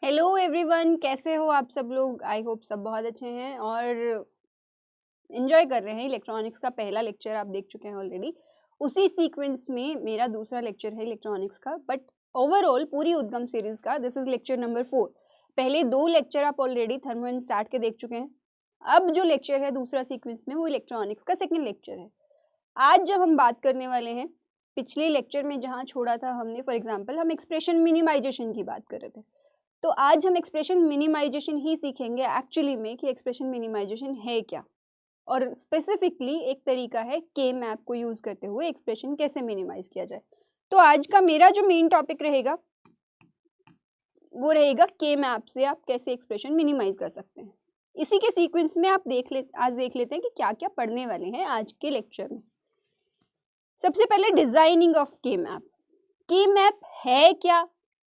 Hello everyone, कैसे हो आप सब लोग। आई होप सब बहुत अच्छे हैं और एंजॉय कर रहे हैं। इलेक्ट्रॉनिक्स का पहला लेक्चर आप देख चुके हैं ऑलरेडी। उसी सीक्वेंस में मेरा दूसरा लेक्चर है इलेक्ट्रॉनिक्स का, बट ओवरऑल पूरी उद्गम सीरीज का दिस इज लेक्चर नंबर 4। पहले 2 लेक्चर आप ऑलरेडी थर्मो एंड स्टार्ट के देख चुके हैं। अब जो लेक्चर है दूसरा सीक्वेंस में वो इलेक्ट्रॉनिक्स का सेकेंड लेक्चर है। आज जब हम बात करने वाले हैं, पिछले लेक्चर में जहाँ छोड़ा था हमने, फॉर एग्जाम्पल हम एक्सप्रेशन मिनिमाइजेशन की बात कर रहे थे, तो आज हम एक्सप्रेशन मिनिमाइजेशन ही सीखेंगे एक्चुअली में कि एक्सप्रेशन मिनिमाइजेशन है क्या, और स्पेसिफिकली एक तरीका है के मैप को यूज करते हुए एक्सप्रेशन कैसे मिनिमाइज किया जाए। तो आज का मेरा जो मेन टॉपिक रहेगा वो रहेगा के मैप से आप कैसे एक्सप्रेशन मिनिमाइज कर सकते हैं। इसी के सीक्वेंस में आप आज देख लेते हैं कि क्या क्या पढ़ने वाले हैं आज के लेक्चर में। सबसे पहले डिजाइनिंग ऑफ के मैप। के मैप है क्या,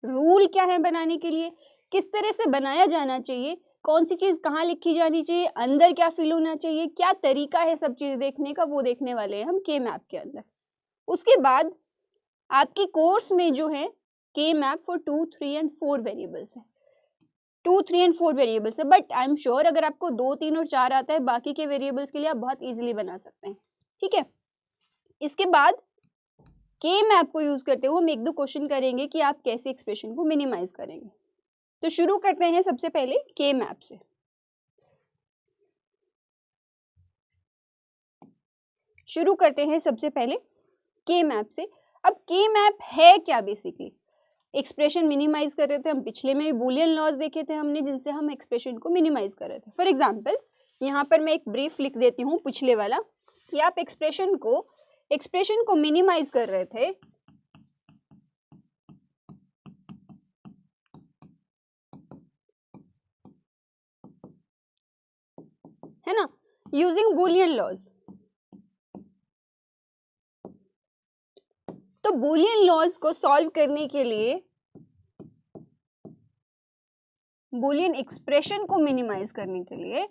रूल क्या है बनाने के लिए, किस तरह से बनाया जाना चाहिए, कौन सी चीज कहाँ लिखी जानी चाहिए, अंदर क्या फिल होना चाहिए, क्या तरीका है सब चीज देखने का, वो देखने वाले हैं हम के मैप के अंदर। उसके बाद आपके कोर्स में जो है के मैप फॉर 2, 3 एंड 4 वेरिएबल्स है। 2, 3 एंड 4 वेरिएबल्स है, बट आई एम श्योर अगर आपको 2, 3 और 4 आता है, बाकी के वेरिएबल्स के लिए आप बहुत इजीली बना सकते हैं। ठीक है, इसके बाद के मैप को यूज करते हुए हम 1-2 क्वेश्चन करेंगे कि आप कैसे एक्सप्रेशन को मिनिमाइज करेंगे। तो शुरू करते हैं सबसे पहले के मैप से। के मैप से। अब के मैप है क्या बेसिकली। एक्सप्रेशन मिनिमाइज कर रहे थे हम, पिछले में बूलियन लॉज देखे थे हमने जिनसे हम एक्सप्रेशन को मिनिमाइज कर रहे थे। फॉर एग्जांपल यहाँ पर मैं एक ब्रीफ लिख देती हूँ पिछले वाला कि आप एक्सप्रेशन को मिनिमाइज कर रहे थे है ना, यूजिंग बूलियन लॉज। तो बूलियन लॉज को सॉल्व करने के लिए, बूलियन एक्सप्रेशन को मिनिमाइज करने के लिए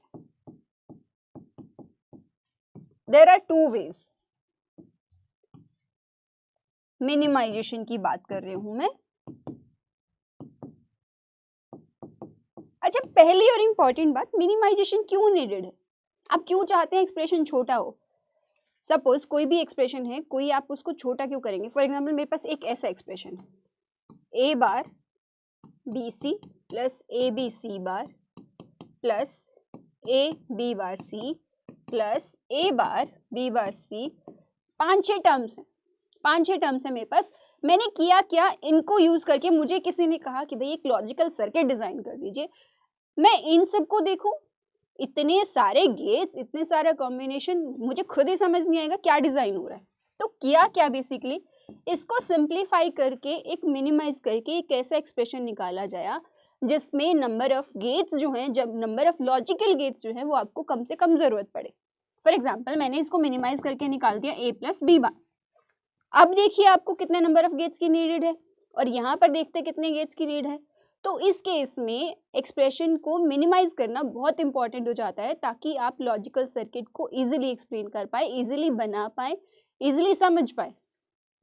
देयर आर 2 वेज। मिनिमाइजेशन की बात कर रही हूं मैं। अच्छा, पहली और इंपॉर्टेंट बात, मिनिमाइजेशन क्यों नीडेड है। आप क्यों चाहते हैं एक्सप्रेशन छोटा हो। सपोज कोई भी एक्सप्रेशन है, कोई आप उसको छोटा क्यों करेंगे। फॉर एग्जाम्पल मेरे पास एक ऐसा एक्सप्रेशन है, A bar B C plus A B C bar plus A B bar C plus A bar B bar C. 5-6 terms हैं, 5-6 टर्म्स है मेरे पास। मैंने किया क्या, इनको यूज करके मुझे किसी ने कहा कि भाई एक लॉजिकल सर्किट डिजाइन कर दीजिए। मैं इन सबको देखूं, इतने सारे गेट्स, इतने सारा कॉम्बिनेशन, मुझे खुद ही समझ नहीं आएगा क्या डिजाइन हो रहा है। तो किया क्या बेसिकली, इसको सिंप्लीफाई करके एक मिनिमाइज करके एक ऐसा एक्सप्रेशन निकाला जाए जिसमें नंबर ऑफ गेट्स जो हैं, जब नंबर ऑफ लॉजिकल गेट्स जो हैं वो आपको कम से कम जरूरत पड़े। फॉर एग्जाम्पल मैंने इसको मिनिमाइज करके निकाल दिया a प्लस बी बार। अब देखिए आपको कितने नंबर ऑफ गेट्स की नीडेड है, और यहाँ पर देखते कितने गेट्स की नीड है। तो इस केस में एक्सप्रेशन को मिनिमाइज करना बहुत इंपॉर्टेंट हो जाता है, ताकि आप लॉजिकल सर्किट को इजीली एक्सप्लेन कर पाए, इजीली बना पाए, इजीली समझ पाए।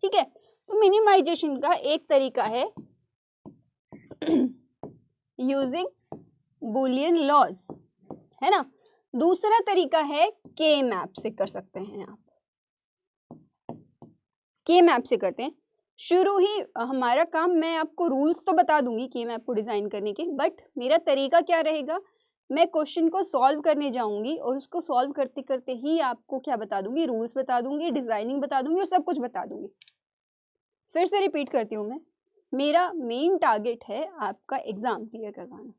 ठीक है, तो मिनिमाइजेशन का एक तरीका है यूजिंग बूलियन लॉज, है ना। दूसरा तरीका है के मैप से कर सकते हैं आप। के मैप से करते हैं। शुरू ही हमारा काम, मैं आपको रूल्स तो बता दूंगी के मैप को डिजाइन करने के, बट मेरा तरीका क्या रहेगा, मैं क्वेश्चन को सॉल्व करने जाऊंगी और उसको सॉल्व करते करते ही आपको क्या बता दूंगी, रूल्स बता दूंगी, डिजाइनिंग बता दूंगी और सब कुछ बता दूंगी। फिर से रिपीट करती हूँ मैं, मेरा मेन टारगेट है आपका एग्जाम क्लियर करवाना।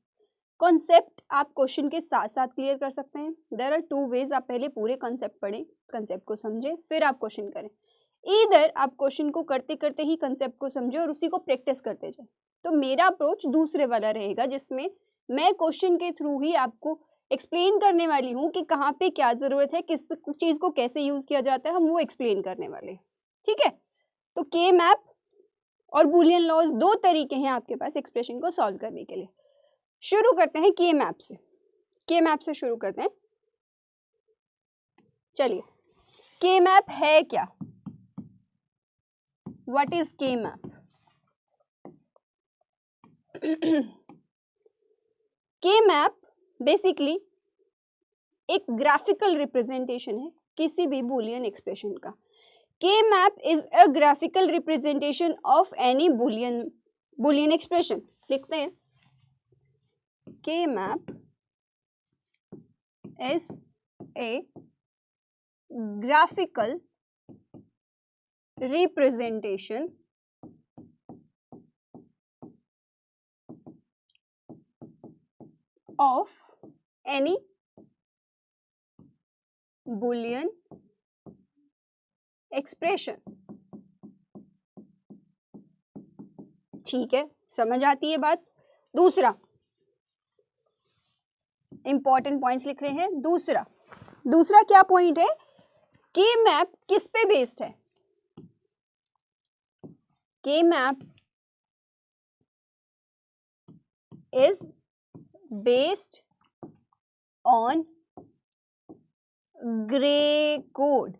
कॉन्सेप्ट आप क्वेश्चन के साथ साथ क्लियर कर सकते हैं। देयर आर 2 वेज, आप पहले पूरे कॉन्सेप्ट पढ़ें, कॉन्सेप्ट को समझें, फिर आप क्वेश्चन करें। इधर आप क्वेश्चन को करते करते ही कंसेप्ट को समझे और उसी को प्रैक्टिस करते जाए। तो मेरा अप्रोच दूसरे वाला रहेगा, जिसमें मैं क्वेश्चन के थ्रू ही आपको एक्सप्लेन करने वाली हूँ कि कहाँ पे क्या जरूरत है, किस चीज को कैसे यूज किया जाता है, हम वो एक्सप्लेन करने वाले। ठीक है, तो के मैप और बूलियन लॉज 2 तरीके हैं आपके पास एक्सप्रेशन को सॉल्व करने के लिए। शुरू करते हैं के मैप से। के मैप से शुरू करते हैं। चलिए, के मैप है क्या, व्हाट इज के मैप। के मैप बेसिकली एक ग्राफिकल रिप्रेजेंटेशन है किसी भी बूलियन एक्सप्रेशन का। K map is a graphical representation of any Boolean expression. लिखते हैं के map is a graphical representation of any Boolean expression। ठीक है, समझ आती है बात। दूसरा इंपॉर्टेंट पॉइंट्स लिख रहे हैं। दूसरा क्या पॉइंट है, के मैप किस पे बेस्ड है? के map is based on grey code.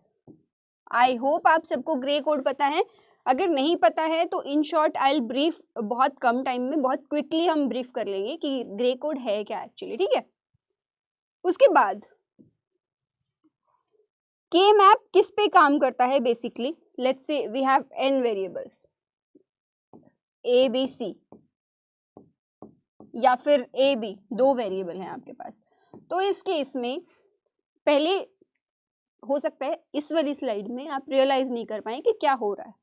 I hope आप सबको ग्रे कोड पता है। अगर नहीं पता है तो in short I will brief, बहुत कम टाइम में बहुत क्विकली हम ब्रीफ कर लेंगे कि ग्रे कोड है क्या एक्चुअली, ठीक है। उसके बाद के मैप किस पे काम करता है basically? Let's say we have n variables a b c या फिर a b, 2 वेरिएबल हैं आपके पास। तो इस केस में पहले हो सकता है इस वाली स्लाइड में आप रियलाइज नहीं कर पाए कि क्या हो रहा है।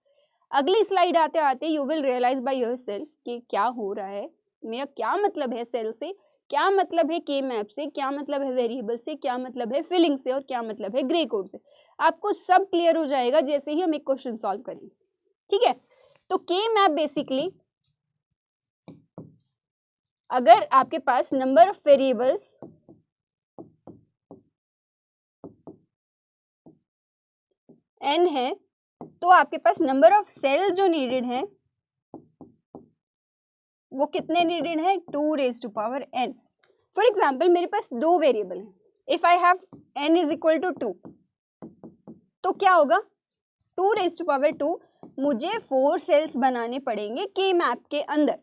अगली स्लाइड आते आते you will realise by yourself कि क्या हो रहा है, मेरा क्या मतलब है सेल से, क्या मतलब है के मैप से, क्या मतलब है वेरिएबल से, क्या मतलब है फिलिंग से और क्या मतलब है ग्रे कोड से। आपको सब क्लियर हो जाएगा जैसे ही हम एक क्वेश्चन सॉल्व करेंगे, ठीक है। तो के मैप बेसिकली, अगर आपके पास नंबर ऑफ वेरिएबल्स n है तो आपके पास नंबर ऑफ सेल्स जो नीडेड है वो कितने नीडेड है? 2 raised to power n। For example मेरे पास 2 वेरिएबल है। If I have n is equal to 2 तो क्या होगा? 2 raised to power 2 मुझे 4 सेल्स बनाने पड़ेंगे के मैप के अंदर।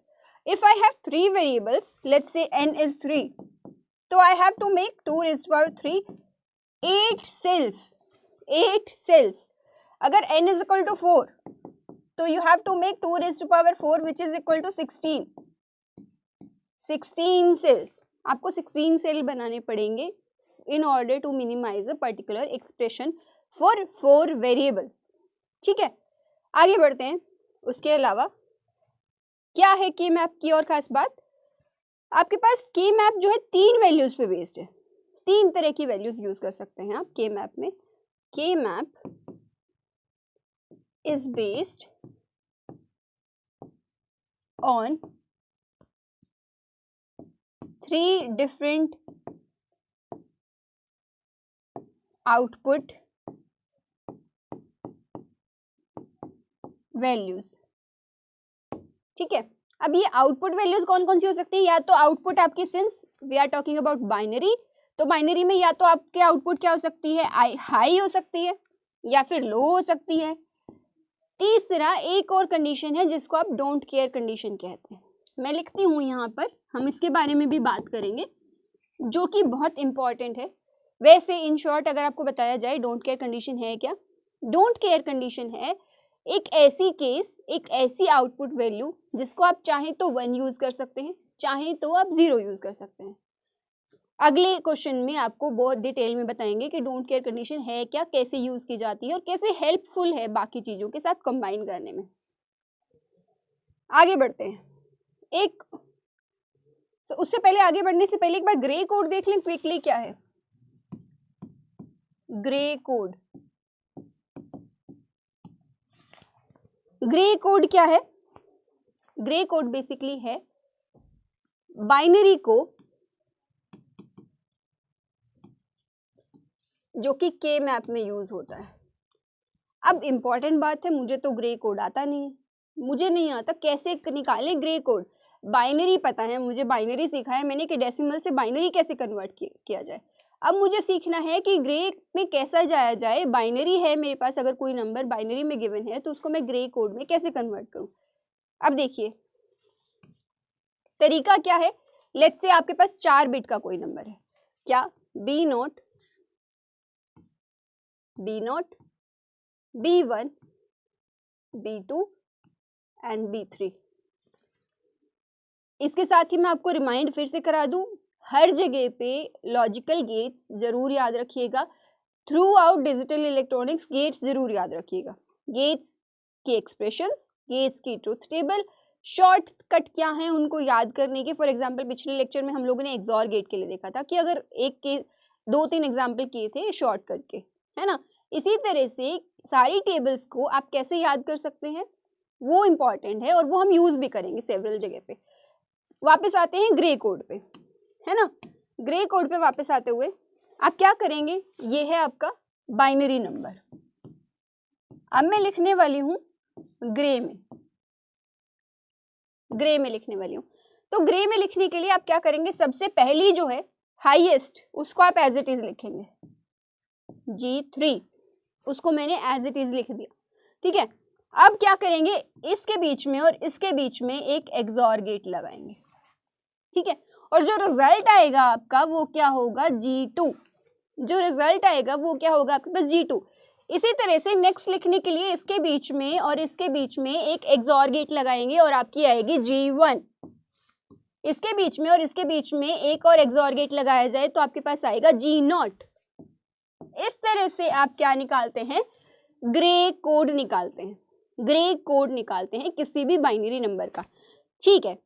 If I have 3 variables, let's say n is 3, तो I have to make 2 raised to power 3 8 cells. अगर n is equal to 4 तो you have to make 2 raised to power 4 which is equal to 16 cells. आपको 16 cell बनाने पड़ेंगे in order to minimize a particular expression for 4 variables, ठीक है। आगे बढ़ते हैं। उसके अलावा क्या है के मैप की और खास बात? आपके पास के मैप जो है 3 वैल्यूज पे बेस्ड है। 3 तरह की वैल्यूज यूज कर सकते हैं आप के मैप में। के map is based on 3 different output values, ठीक है। अब ये आउटपुट वैल्यूज कौन कौन सी हो सकती है? या तो आउटपुट आपकी, since we are talking about binary, तो बाइनरी में या तो आपके आउटपुट क्या हो सकती है? हाई हो सकती है या फिर लो हो सकती है। तीसरा एक और कंडीशन है जिसको आप डोंट केयर कंडीशन कहते हैं। मैं लिखती हूँ यहाँ पर, हम इसके बारे में भी बात करेंगे जो कि बहुत इंपॉर्टेंट है। वैसे इन शॉर्ट अगर आपको बताया जाए डोंट केयर कंडीशन है क्या? डोंट केयर कंडीशन है एक ऐसी केस, एक ऐसी आउटपुट वैल्यू जिसको आप चाहें तो 1 यूज कर सकते हैं, चाहें तो आप 0 यूज कर सकते हैं। अगले क्वेश्चन में आपको बहुत डिटेल में बताएंगे कि डोंट केयर कंडीशन है क्या, कैसे यूज की जाती है और कैसे हेल्पफुल है बाकी चीजों के साथ कंबाइन करने में। आगे बढ़ते हैं। उससे पहले, आगे बढ़ने से पहले एक बार ग्रे कोड देख लें क्विकली। क्या है ग्रे कोड? ग्रे कोड क्या है? ग्रे कोड बेसिकली है बाइनरी को जो कि के मैप में यूज होता है। अब इंपॉर्टेंट बात है, मुझे तो ग्रे कोड आता नहीं है, मुझे नहीं आता कैसे निकाले ग्रे कोड। बाइनरी पता है मुझे, बाइनरी सीखा है मैंने कि डेसिमल से बाइनरी कैसे कन्वर्ट किया जाए। अब मुझे सीखना है कि ग्रे में कैसा जाया जाए। बाइनरी है मेरे पास, अगर कोई नंबर बाइनरी में गिवन है तो उसको मैं ग्रे कोड में कैसे कन्वर्ट करूं। अब देखिए तरीका क्या है, लेट्स से आपके पास 4 बिट का कोई नंबर है, क्या B0, B0, B1, B2 and B3। इसके साथ ही मैं आपको रिमाइंड फिर से करा दूं, हर जगह पे लॉजिकल गेट्स जरूर याद रखिएगा, throughout digital electronics gates जरूर याद रखिएगा। गेट्स की एक्सप्रेशंस, गेट्स की ट्रुथ टेबल, शॉर्टकट क्या है उनको याद करने के। फॉर एग्जांपल पिछले लेक्चर में हम लोगों ने एक्सॉर गेट के लिए देखा था कि अगर एक के 2-3 एग्जांपल किए थे शॉर्टकट के, है ना। इसी तरह से सारी टेबल्स को आप कैसे याद कर सकते हैं वो इम्पॉर्टेंट है और वो हम यूज भी करेंगे सेवरल जगह पे। वापस आते हैं ग्रे कोड पे, है ना। ग्रे कोड पे वापस आते हुए आप क्या करेंगे, ये है आपका बाइनरी नंबर। अब मैं लिखने वाली हूं ग्रे में लिखने वाली हूं। तो ग्रे में लिखने के लिए आप क्या करेंगे, सबसे पहली जो है हाईएस्ट उसको आप एज इट इज लिखेंगे, G3, उसको मैंने एज इट इज लिख दिया, ठीक है। अब क्या करेंगे, इसके बीच में और इसके बीच में एक एक्सॉर गेट लगाएंगे, ठीक है। और जो रिजल्ट आएगा आपका वो क्या होगा, G2। जो रिजल्ट आएगा वो क्या होगा आपके पास, G2। इसी तरह से नेक्स्ट लिखने के लिए इसके बीच में और इसके बीच में एक एक्सॉर गेट लगाएंगे और आपकी आएगी G1। इसके बीच में और इसके बीच में एक और एक्सॉर गेट लगाया जाए तो आपके पास आएगा G0। इस तरह से आप क्या निकालते हैं, ग्रे कोड निकालते हैं, ग्रे कोड निकालते हैं किसी भी बाइनरी नंबर का, ठीक है।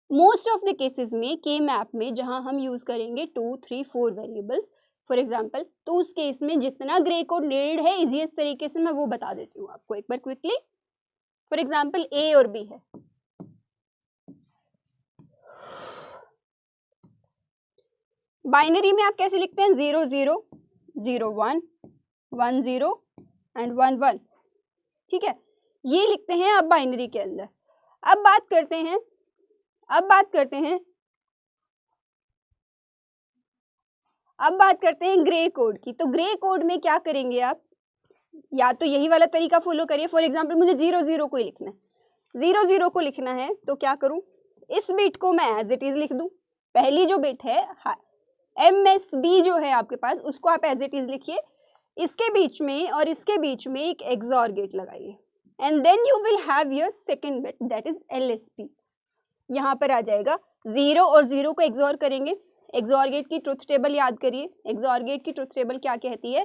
मोस्ट ऑफ द केसेस में के मैप में जहां हम यूज करेंगे 2, 3, 4 वेरिएबल्स फॉर एग्जांपल, तो उस केस में जितना ग्रे कोड नीडेड है इजीएस्ट तरीके से मैं वो बता देती हूँ आपको एक बार क्विकली। फॉर एग्जांपल A और B है, बाइनरी में आप कैसे लिखते हैं, 0 0 0 1 1 0 एंड 1 1, ठीक है। ये लिखते हैं आप बाइनरी के अंदर। अब बात करते हैं ग्रे कोड की। तो ग्रे कोड में क्या करेंगे आप, या तो यही वाला तरीका फॉलो करिए। फॉर एग्जांपल मुझे 0 0 को ही लिखना है, 0 0 को लिखना है तो क्या करूं, इस बिट को मैं एज इट इज लिख दूं। पहली जो बिट है MSB जो है आपके पास, उसको आप एज इट इज लिखिए। इसके बीच में और इसके बीच में एक एक्सॉर गेट लगाइए and then you will have your second bit that is LSB। यहाँ पर आ जाएगा 0 और 0 को एक्सॉर करेंगे। एक्सॉर गेट की ट्रुथ टेबल याद करिए। एक्सॉर गेट की ट्रुथ टेबल क्या कहती है,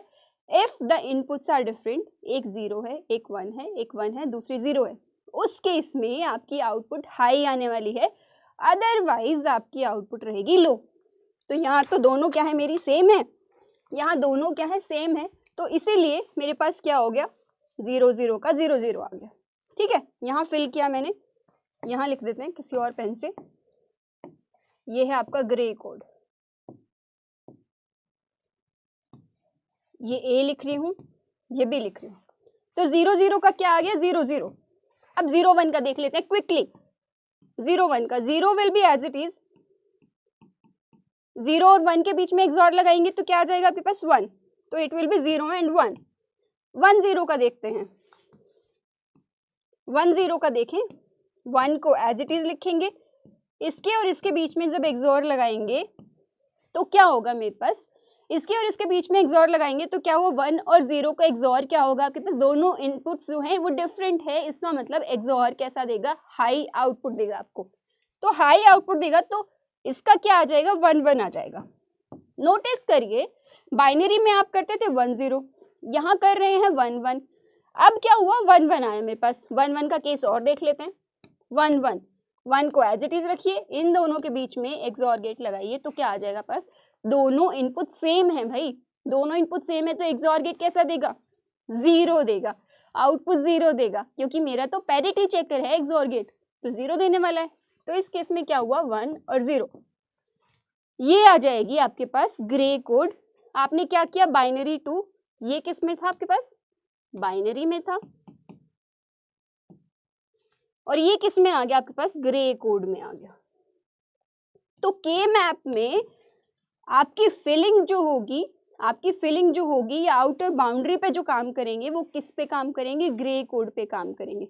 if the inputs are different, एक 0 है, एक 1 है, एक 1 है, दूसरी 0 है, उस केस में आपकी आउटपुट हाई आने वाली है, अदरवाइज आपकी आउटपुट रहेगी लो। तो यहाँ तो दोनों क्या है मेरी सेम है, यहाँ दोनों क्या है सेम है, तो इसीलिए मेरे पास क्या हो गया, 0 0 का 0 0 आ गया, ठीक है। यहाँ फिल किया मैंने, यहाँ लिख देते हैं किसी और पेन से। ये है आपका ग्रे कोड, ये A लिख रही हूँ, ये B लिख रही हूँ। तो 0 0 का क्या आ गया, 0 0। अब 0 1 का देख लेते हैं क्विकली। 0 1 का 0 will be as it is, 0 और 1 के बीच में एक्सॉर लगाएंगे तो क्या आ जाएगा आपके पास 1, तो इट विल बी 0 एंड 1। 1 0 का देखते हैं, 1 0 का देखें, 1 को एज इट इज लिखेंगे, इसके और इसके बीच में जब एक्सॉर लगाएंगे तो क्या होगा मेरे पास, इसके और इसके बीच में एक्सॉर लगाएंगे तो क्या हुआ, 1 और 0 का एक्सॉर क्या होगा आपके पास, दोनों इनपुट्स जो हैं वो डिफरेंट है, इसका मतलब एक्सॉर कैसा देगा, हाई आउटपुट देगा आपको। तो हाई आउटपुट देगा तो इसका क्या आ जाएगा, 1 1 आ जाएगा। नोटिस करिए बाइनरी में आप करते थे 1 0, यहाँ कर रहे हैं 1 1। अब क्या हुआ, 1 1 आया मेरे पास। 1 1 का केस और देख लेते हैं। 1 1, 1 को एज इट इज रखिए, इन दोनों के बीच में एक्सॉर गेट लगाइए तो क्या आ जाएगा पास, दोनों इनपुट सेम है भाई, दोनों इनपुट सेम है तो एक्सॉर गेट कैसा देगा, 0 देगा, आउटपुट 0 देगा, क्योंकि मेरा तो पैरिटी चेकर है एक्सॉर गेट, तो 0 देने वाला है। तो इस केस में क्या हुआ, 1 और 0, ये आ जाएगी आपके पास ग्रे कोड। आपने क्या किया, बाइनरी टू, ये किस में था आपके पास, बाइनरी में था, और ये किस में आ गया आपके पास, ग्रे कोड में आ गया। तो के मैप में आपकी फिलिंग जो होगी या आउटर बाउंड्री पे जो काम करेंगे वो किस पे काम करेंगे, ग्रे कोड पे काम करेंगे।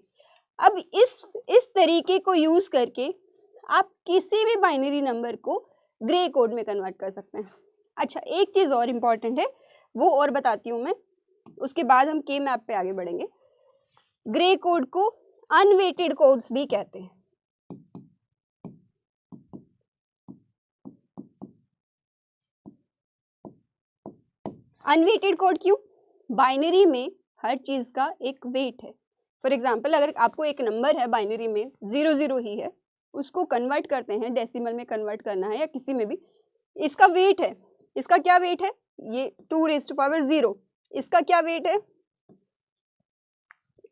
अब इस तरीके को यूज करके आप किसी भी बाइनरी नंबर को ग्रे कोड में कन्वर्ट कर सकते हैं। अच्छा, एक चीज़ और इम्पॉर्टेंट है, वो और बताती हूँ मैं, उसके बाद हम के मैप पे आगे बढ़ेंगे। ग्रे कोड को अनवेटेड कोड्स भी कहते हैं। अनवेटेड कोड क्यों? बाइनरी में हर चीज का एक वेट है। फॉर एग्जाम्पल, अगर आपको एक नंबर है बाइनरी में 00 ही है, उसको कन्वर्ट करते हैं, डेसिमल में कन्वर्ट करना है या किसी में भी, इसका वेट है। इसका क्या वेट है? ये 2⁻0। इसका क्या वेट है?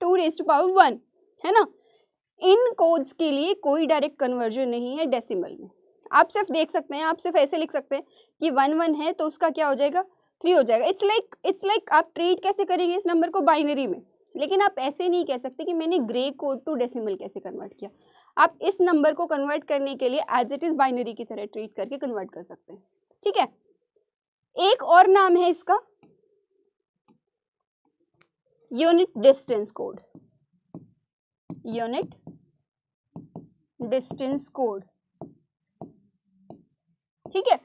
2⁻1 है ना। इन कोड्स के लिए कोई डायरेक्ट कन्वर्जन नहीं है डेसिमल में। आप सिर्फ देख सकते हैं, आप सिर्फ ऐसे लिख सकते हैं कि 1 है तो उसका क्या हो जाएगा? 3 हो जाएगा। इट्स लाइक आप ट्रीट कैसे करेंगे इस नंबर को बाइनरी में, लेकिन आप ऐसे नहीं कह सकते कि मैंने ग्रे कोड टू डेसिमल कैसे कन्वर्ट किया। आप इस नंबर को कन्वर्ट करने के लिए एज इट इज बाइनरी की तरह ट्रीट करके कन्वर्ट कर सकते हैं। ठीक है, एक और नाम है इसका, unit distance code. Unit distance code, ठीक है।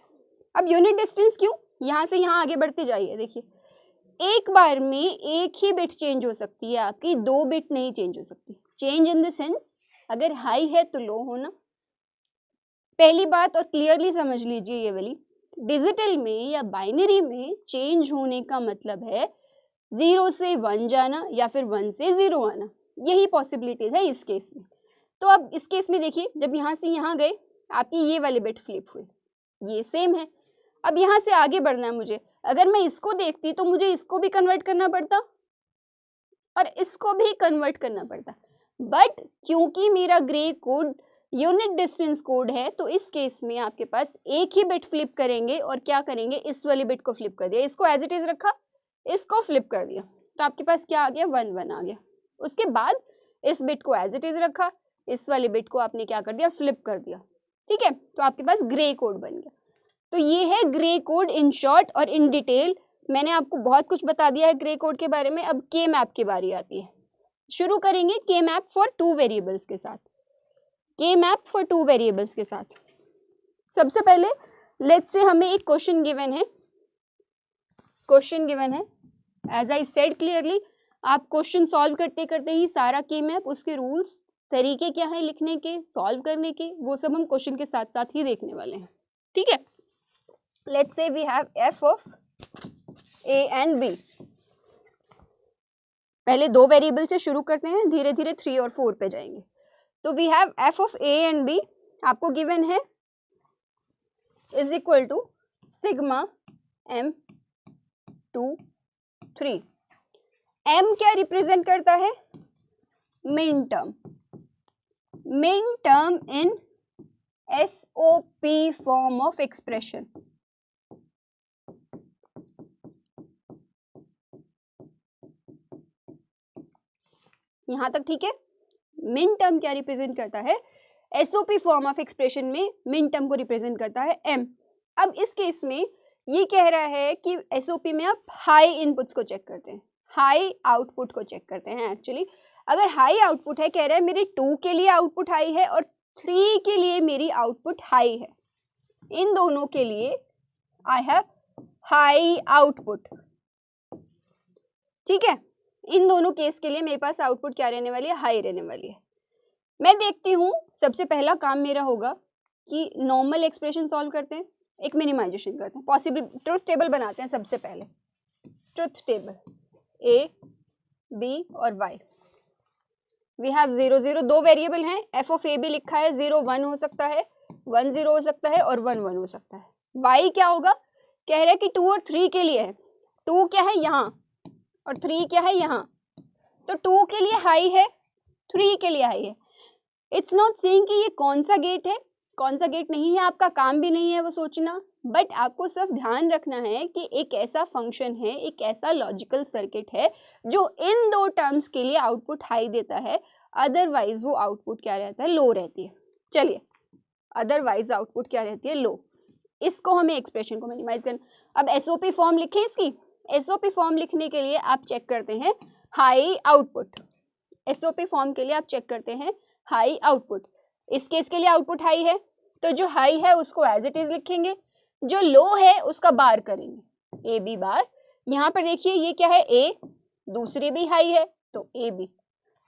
अब यूनिट डिस्टेंस क्यों? यहां से यहां आगे बढ़ते जाइए, देखिए एक बार में एक ही बिट चेंज हो सकती है आपकी, 2 बिट नहीं चेंज हो सकती। चेंज इन द सेंस, अगर हाई है तो लो होना, पहली बात। और क्लियरली समझ लीजिए ये वाली, डिजिटल में या बाइनरी में चेंज होने का मतलब है 0 से 1 जाना या फिर 1 से 0 आना, यही पॉसिबिलिटीज है इस केस में। तो अब इस केस में देखिए, जब यहाँ से यहाँ गए आपकी ये वाले बिट फ्लिप हुए, ये सेम है। अब यहाँ से आगे बढ़ना है मुझे, अगर मैं इसको देखती तो मुझे इसको भी कन्वर्ट करना पड़ता और इसको भी कन्वर्ट करना पड़ता, बट क्योंकि मेरा grey code unit distance code है तो इस केस में आपके पास एक ही बिट फ्लिप करेंगे और क्या करेंगे, इस वाली बिट को फ्लिप कर दिया, इसको एज इट इज रखा, इसको फ्लिप कर दिया, तो आपके पास क्या आ गया? 1 आ गया। उसके बाद इस बिट को एज इट इज रखा, इस वाली बिट को आपने क्या कर दिया? फ्लिप कर दिया। ठीक है, तो आपके पास ग्रे कोड बन गया। तो ये है ग्रे कोड इन शॉर्ट और इन डिटेल। मैंने आपको बहुत कुछ बता दिया है ग्रे कोड के बारे में। अब के मैप की बारी आती है। शुरू करेंगे के मैप फॉर 2 वेरिएबल्स के साथ। के मैप फॉर 2 वेरिएबल्स के साथ सबसे पहले लेट्स से हमें एक क्वेश्चन गिवन है। क्वेश्चन गिवन है, एज आई सेड क्लियरली, आप क्वेश्चन सॉल्व करते करते ही सारा के मैप, उसके रूल्स, तरीके क्या है लिखने के, सॉल्व करने के, वो सब हम क्वेश्चन के साथ साथ ही देखने वाले हैं। ठीक है, let's say we have f of a and b। पहले 2 वेरिएबल से शुरू करते हैं, धीरे धीरे 3 और 4 पे जाएंगे। तो we have f of a and b, आपको गिवन है is equal to sigma m 2 3। m क्या रिप्रेजेंट करता है? Minterm. Minterm in SOP form of expression. यहां तक ठीक है? मिन टर्म क्या रिप्रेजेंट करता है? SOP फॉर्म ऑफ एक्सप्रेशन में मिन टर्म को रिप्रेजेंट करता है m। अब इस केस में ये कह रहा है कि SOP में आप हाई इनपुट्स को चेक करते हैं, हाई आउटपुट को चेक करते हैं। एक्चुअली अगर हाई आउटपुट है, कह रहा है मेरे 2 के लिए आउटपुट हाई है और 3 के लिए मेरी आउटपुट हाई है, इन दोनों के लिए आई हैव हाई आउटपुट। ठीक है, इन दोनों केस के लिए मेरे पास आउटपुट क्या रहने वाली है? हाई रहने वाली है। मैं देखती हूँ, सबसे पहला काम मेरा होगा कि नॉर्मल एक्सप्रेशन सॉल्व करते हैं, एक मिनिमाइजेशन करते हैं, पॉसिबल ट्रुथ टेबल बनाते हैं। सबसे पहले ट्रुथ टेबल a b और y। वी हैव 0 0, 2 वेरिएबल हैं, f ऑफ a भी लिखा है, 0 1 हो सकता है, 1 0 हो सकता है और 1 1 हो सकता है। y क्या होगा? कह रहा है कि 2 और 3 के लिए है। 2 क्या है? यहाँ, और 3 क्या है? यहाँ। तो 2 के लिए हाई है, 3 के लिए हाई है। इट्स नॉट सेइंग कि ये कौन सा गेट है, कौन सा गेट नहीं है, आपका काम भी नहीं है वो सोचना, बट आपको सिर्फ ध्यान रखना है कि एक ऐसा फंक्शन है, एक ऐसा लॉजिकल सर्किट है जो इन 2 टर्म्स के लिए आउटपुट हाई देता है, अदरवाइज वो आउटपुट क्या रहता है? लो रहती है। चलिए, अदरवाइज आउटपुट क्या रहती है? लो। इसको हमें एक्सप्रेशन को मिनिमाइज करना। अब SOP फॉर्म लिखें इसकी। SOP फॉर्म लिखने के लिए आप चेक करते हैं हाई आउटपुट। SOP फॉर्म के लिए आप चेक करते हैं हाई आउटपुट। इस केस के लिए आउटपुट हाई है, तो जो हाई है उसको एज इट इज लिखेंगे, जो लो है उसका बार करेंगे, ए बी बार। यहाँ पर देखिए ये क्या है, ए, दूसरी भी हाई है तो ए बी।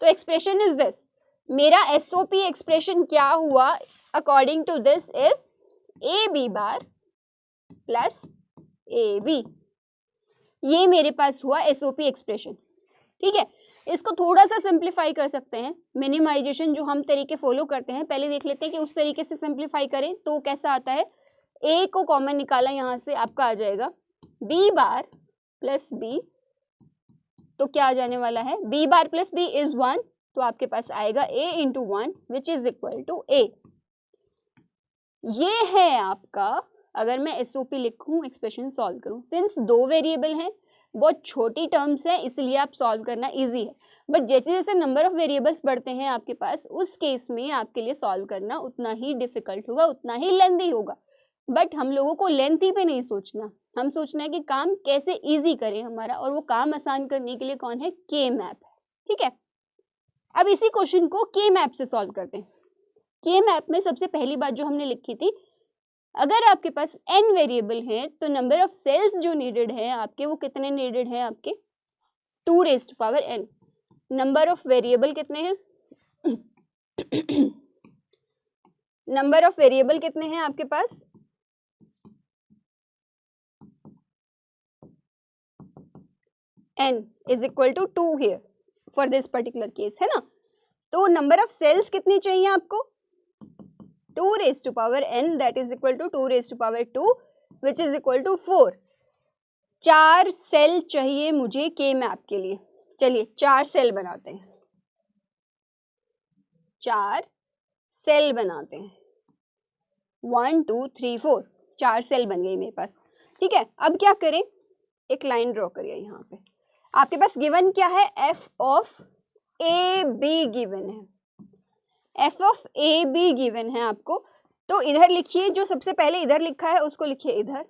तो एक्सप्रेशन इज दिस, मेरा एसओपी एक्सप्रेशन क्या हुआ according to this is A B bar plus A B. ये मेरे पास हुआ एसओपी एक्सप्रेशन। ठीक है, इसको थोड़ा सा सिंप्लीफाई कर सकते हैं, मिनिमाइजेशन जो हम तरीके फॉलो करते हैं पहले देख लेते हैं कि उस तरीके से सिंप्लीफाई करें तो कैसा आता है। ए को कॉमन निकाला, यहाँ से आपका आ जाएगा बी बार प्लस बी, तो क्या आ जाने वाला है, B bar plus B is 1, तो आपके पास आएगा a into 1 which is equal to a। ये है आपका, अगर मैं एसओपी लिखूं एक्सप्रेशन सॉल्व करूं, सिंस दो वेरिएबल हैं, बहुत छोटी टर्म्स है इसलिए आप सॉल्व करना इजी है, बट जैसे जैसे नंबर ऑफ वेरिएबल्स बढ़ते हैं आपके पास, उस केस में आपके लिए सॉल्व करना उतना ही डिफिकल्ट होगा, उतना ही लेंथी होगा। बट हम लोगों को लेंथी पे नहीं सोचना, हम सोचना है कि काम कैसे इजी करें हमारा, और वो काम आसान करने के लिए कौन है, के मैप। ठीक है, अब इसी क्वेश्चन को के मैप से सॉल्व करते हैं। के मैप में सबसे पहली बात जो हमने लिखी थी, अगर आपके पास n वेरिएबल है तो नंबर ऑफ सेल्स जो नीडेड है आपके, वो कितने नीडेड है आपके, 2 raised to power n। Number of variable कितने हैं नंबर ऑफ वेरिएबल कितने हैं आपके पास, n is equal to 2 here for this particular case, है ना। तो नंबर ऑफ सेल्स कितनी चाहिए आपको, 2 raised to power n, that is equal to 2 raised to power 2 which is equal to 4। 4 cell चाहिए मुझे के मैप के लिए। चलिए 4 सेल बनाते हैं, 4 सेल बनाते हैं, 1 2 3 4, 4 सेल बन गई मेरे पास। ठीक है, अब क्या करें, एक लाइन ड्रॉ करिए यहाँ पे। आपके पास गिवन क्या है, F of A B given है, F of A B given है आपको। तो इधर लिखिए, जो सबसे पहले इधर लिखा है उसको लिखिए इधर,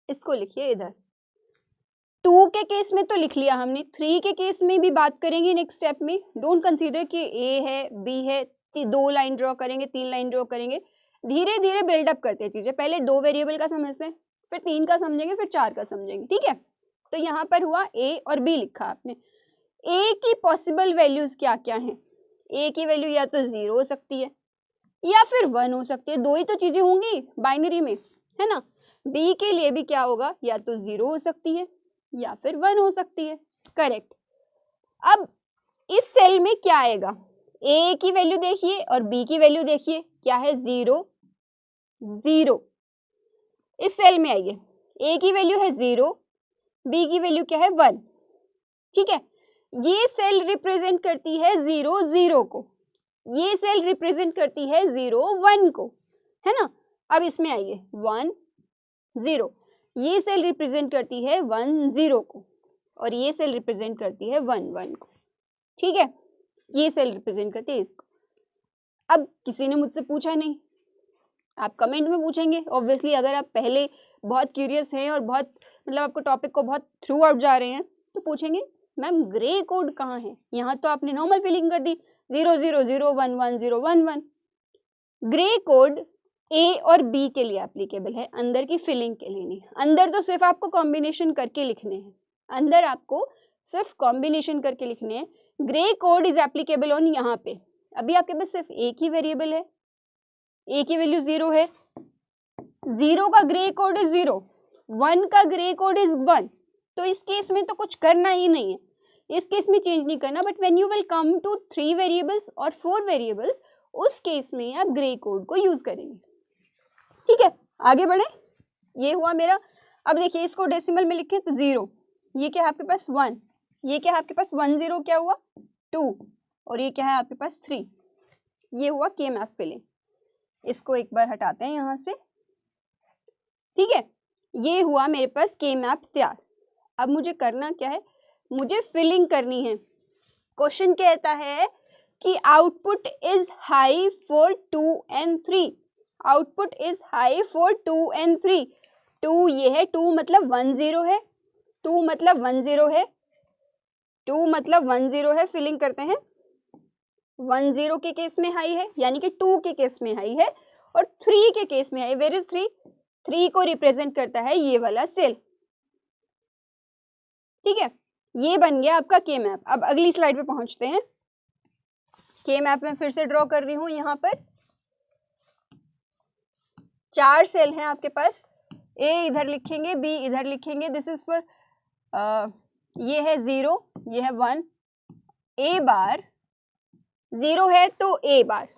इसको लिखिए इधर। 2 के केस में तो लिख लिया हमने, 3 के केस में भी बात करेंगे नेक्स्ट स्टेप में। डोंट कंसीडर कि ए है बी है, 2 लाइन ड्रॉ करेंगे, 3 लाइन ड्रॉ करेंगे, धीरे धीरे बिल्डअप करते हैं चीजें। पहले 2 वेरिएबल का समझते हैं, फिर 3 का समझेंगे, फिर 4 का समझेंगे। ठीक है, तो यहाँ पर हुआ ए और बी लिखा आपने। ए की पॉसिबल वैल्यूज क्या क्या हैं, ए की वैल्यू या तो 0 हो सकती है या फिर 1 हो सकती है, 2 ही तो चीजें होंगी बाइनरी में, है ना। बी के लिए भी क्या होगा, या तो 0 हो सकती है या फिर 1 हो सकती है, करेक्ट। अब इस सेल में क्या आएगा, ए की वैल्यू देखिए और बी की वैल्यू देखिए, क्या है, 0 0। इस सेल में आइए, ए की वैल्यू है 0, बी की वैल्यू क्या है 1। ठीक है, ये सेल रिप्रेजेंट करती है 0 0 को, ये सेल रिप्रेजेंट करती है 0 1 को, है ना। अब इसमें आइए 1 0, ये सेल रिप्रेजेंट करती है 1 0 को, और ये सेल रिप्रेजेंट करती है 1 1 को। ठीक है, ये सेल रिप्रेजेंट करती है इसको। अब किसी ने मुझसे पूछा नहीं, आप कमेंट में पूछेंगे ऑब्वियसली। अगर आप पहले बहुत क्यूरियस हैं और बहुत मतलब आपको टॉपिक को बहुत थ्रू आउट जा रहे हैं तो पूछेंगे मैम ग्रे कोड कहाँ है। यहाँ तो आपने नॉर्मल फिलिंग कर दी 0 0 0 1 1 0 1 1। ग्रे कोड ए और बी के लिए एप्लीकेबल है, अंदर की फिलिंग के लिए नहीं। अंदर तो सिर्फ आपको कॉम्बिनेशन करके लिखने हैं, अंदर आपको सिर्फ कॉम्बिनेशन करके लिखने हैं। Grey code is applicable on यहाँ पे। अभी आपके पास सिर्फ एक ही वेरिएबल है, ए की वैल्यू 0 है, 0 का ग्रे कोड इज 0, 1 का ग्रे कोड इज 1। तो इस केस में तो कुछ करना ही नहीं है, इस केस में चेंज नहीं करना। But when you will come to 3 variables और 4 वेरिएबल्स, उस केस में आप ग्रे कोड को यूज करेंगे। ठीक है, आगे बढ़े। ये हुआ मेरा। अब देखिए इसको डेसिमल में लिखें तो 0, ये क्या है आपके पास 1, ये क्या है आपके पास 1 0 क्या हुआ 2, और ये क्या है आपके पास 3। ये हुआ के मैप फिलिंग। इसको एक बार हटाते हैं यहाँ से। ठीक है, ये हुआ मेरे पास के मैप तैयार। अब मुझे करना क्या है, मुझे फिलिंग करनी है। क्वेश्चन कहता है कि output is high for 2 and 3। Output is high for 2 and 3। 2 ये है, 2 मतलब 1 0 है, 2 मतलब 1 0 है, 2 मतलब 1 0 है। फिलिंग करते हैं 1 0 के केस में हाई है, यानी कि 2 के केस में हाई है, और 3 के केस में हाई। Where is 3? 3 को रिप्रेजेंट करता है ये वाला सेल। ठीक है, ये बन गया आपका के मैप। अब अगली स्लाइड पे पहुंचते हैं। के मैप में फिर से ड्रॉ कर रही हूं। यहाँ पर 4 सेल हैं आपके पास। ए इधर लिखेंगे, बी इधर लिखेंगे। दिस इज फॉर ये है 0, ये है 1। ए बार 0 है तो ए बार।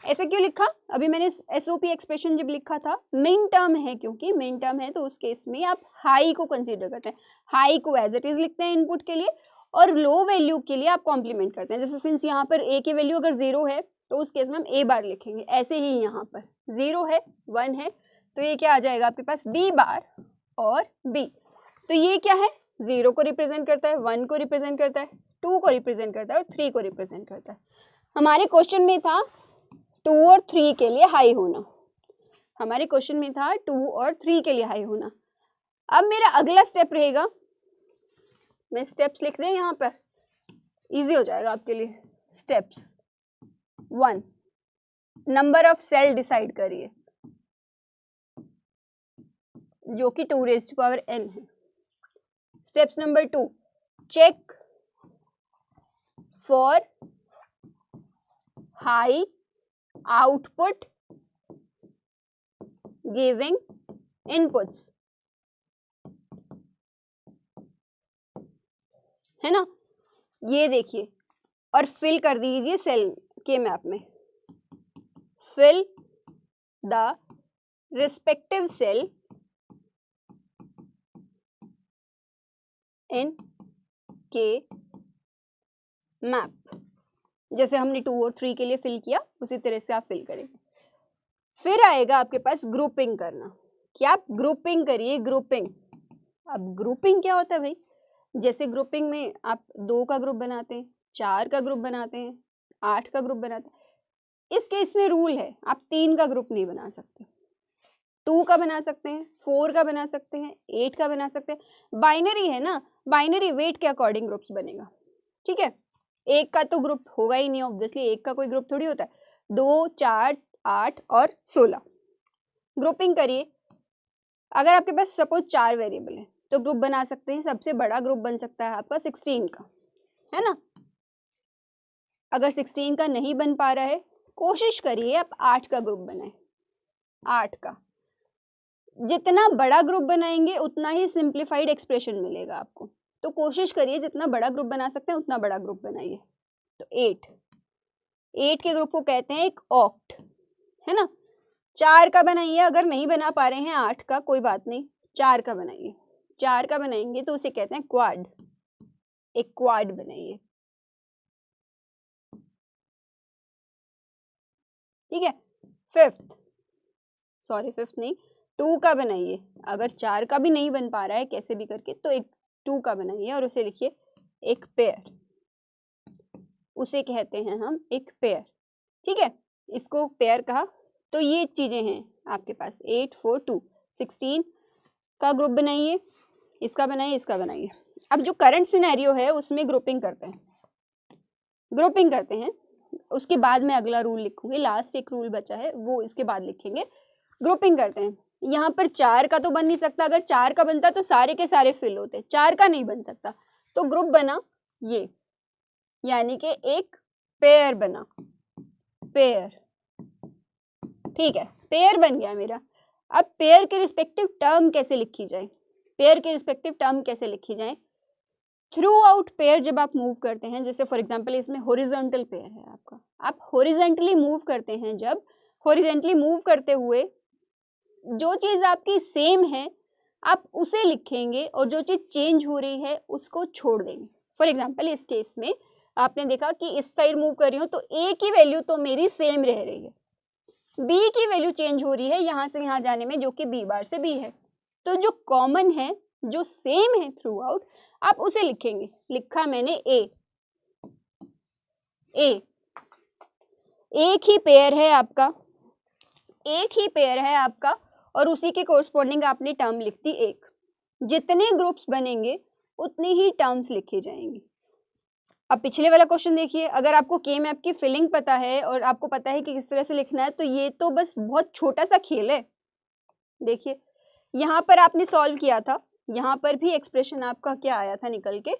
ऐसे क्यों लिखा? अभी मैंने एसओपी एक्सप्रेशन जब लिखा था, मिन टर्म है, क्योंकि मिन टर्म है तो उस केस में आप हाई को कंसीडर करते हैं। हाई को एज इट इज लिखते हैं इनपुट के लिए, और लो वैल्यू के लिए आप कॉम्प्लीमेंट करते हैं। जैसे सिंस यहाँ पर ए की वैल्यू अगर 0 है तो उस केस में हम ए बार लिखेंगे। ऐसे ही यहाँ पर 0 है, 1 है, तो ये क्या आ जाएगा आपके पास? बी बार और बी। तो ये क्या है? 0 को रिप्रेजेंट करता है, 1 को रिप्रेजेंट करता है, 2 को रिप्रेजेंट करता है और 3 को रिप्रेजेंट करता है। हमारे क्वेश्चन में था 2 और 3 के लिए हाई होना। हमारे क्वेश्चन में था 2 और 3 के लिए हाई होना। अब मेरा अगला स्टेप रहेगा, मैं स्टेप्स लिख दें यहाँ पर, इजी हो जाएगा आपके लिए। Steps 1, number of cell decide करिए, जो कि 2n है। Steps number 2, check for high output giving inputs, है ना? ये देखिए, और फिल कर दीजिए सेल के मैप में। फिल द रिस्पेक्टिव सेल इन के मैप। जैसे हमने 2 और 3 के लिए फिल किया, उसी तरह से आप फिल करेंगे। फिर आएगा आपके पास ग्रुपिंग करना, कि आप ग्रुपिंग करिए। ग्रुपिंग, अब ग्रुपिंग क्या होता है भाई? जैसे ग्रुपिंग में आप 2 का ग्रुप बनाते हैं, 4 का ग्रुप बनाते हैं, 8 का ग्रुप बनाते हैं। इस केस में रूल है, आप 3 का ग्रुप नहीं बना सकते, 2 का बना सकते हैं, 4 का बना सकते हैं, 8 का बना सकते हैं। बाइनरी है ना, बाइनरी वेट के अकॉर्डिंग ग्रुप्स बनेगा। ठीक है, एक का तो ग्रुप होगा ही नहीं, ऑब्वियसली एक का कोई ग्रुप थोड़ी होता है। 2, 4, 8 और 16 ग्रुपिंग करिए। अगर आपके पास सपोज 4 वेरिएबल है तो ग्रुप बना सकते हैं। सबसे बड़ा ग्रुप बन सकता है आपका 16 का, है ना? अगर 16 का नहीं बन पा रहा है, कोशिश करिए आप 8 का ग्रुप बनाएं। 8 का जितना बड़ा ग्रुप बनाएंगे उतना ही सिंप्लीफाइड एक्सप्रेशन मिलेगा आपको। तो कोशिश करिए जितना बड़ा ग्रुप बना सकते हैं उतना बड़ा ग्रुप बनाइए। तो 8 के ग्रुप को कहते हैं एक ऑक्ट, है ना? 4 का बनाइए, अगर नहीं बना पा रहे हैं 8 का, कोई बात नहीं, 4 का बनाइए। 4 का बनाएंगे तो उसे कहते हैं क्वाड, एक क्वाड बनाइए। ठीक है, फिफ्थ नहीं, 2 का बनाइए। अगर 4 का भी नहीं बन पा रहा है कैसे भी करके, तो एक 2 का बनाइए और उसे लिखिए एक पेयर, उसे कहते हैं हम एक पेयर। ठीक है, इसको पेयर कहा। तो ये चीजें हैं आपके पास, 8, 4, 2, 16 का ग्रुप बनाइए, इसका बनाइए, इसका बनाइए। अब जो करंट सिनेरियो है उसमें ग्रुपिंग करते हैं, उसके बाद में अगला रूल लिखूंगी। लास्ट एक रूल बचा है वो इसके बाद लिखेंगे। ग्रुपिंग करते हैं। यहाँ पर 4 का तो बन नहीं सकता, अगर 4 का बनता तो सारे के सारे फिल होते, 4 का नहीं बन सकता, तो ग्रुप बना ये, यानी कि एक पेयर बना, पेयर। ठीक है, पेयर बन गया मेरा। अब पेयर के रिस्पेक्टिव टर्म कैसे लिखी जाए? थ्रू आउट पेयर जब आप मूव करते हैं, जैसे फॉर एग्जांपल इसमें हॉरिजॉन्टल पेयर है आपका, आप हॉरिजॉन्टली मूव करते हैं। जब हॉरिजॉन्टली मूव करते हुए जो चीज आपकी सेम है आप उसे लिखेंगे, और जो चीज चेंज हो रही है उसको छोड़ देंगे। फॉर एग्जांपल इस केस में आपने देखा कि इस साइड मूव कर रही हूँ तो ए की वैल्यू तो मेरी सेम रह रही है, बी की वैल्यू चेंज हो रही है यहाँ से यहाँ जाने में, जो कि बी बार से बी है। तो जो कॉमन है, जो सेम है थ्रू आउट, आप उसे लिखेंगे। लिखा मैंने ए, एक ही पेयर है आपका, और उसी के कोरस्पॉन्डिंग आपने टर्म लिख दी एक। जितने ग्रुप्स बनेंगे उतनी ही टर्म्स लिखी जाएंगी। अब पिछले वाला क्वेश्चन देखिए, अगर आपको के मैप की फिलिंग पता है और आपको पता है कि किस तरह से लिखना है, तो ये तो बस बहुत छोटा सा खेल है। देखिए यहाँ पर आपने सॉल्व किया था, यहाँ पर भी एक्सप्रेशन आपका क्या आया था निकल के,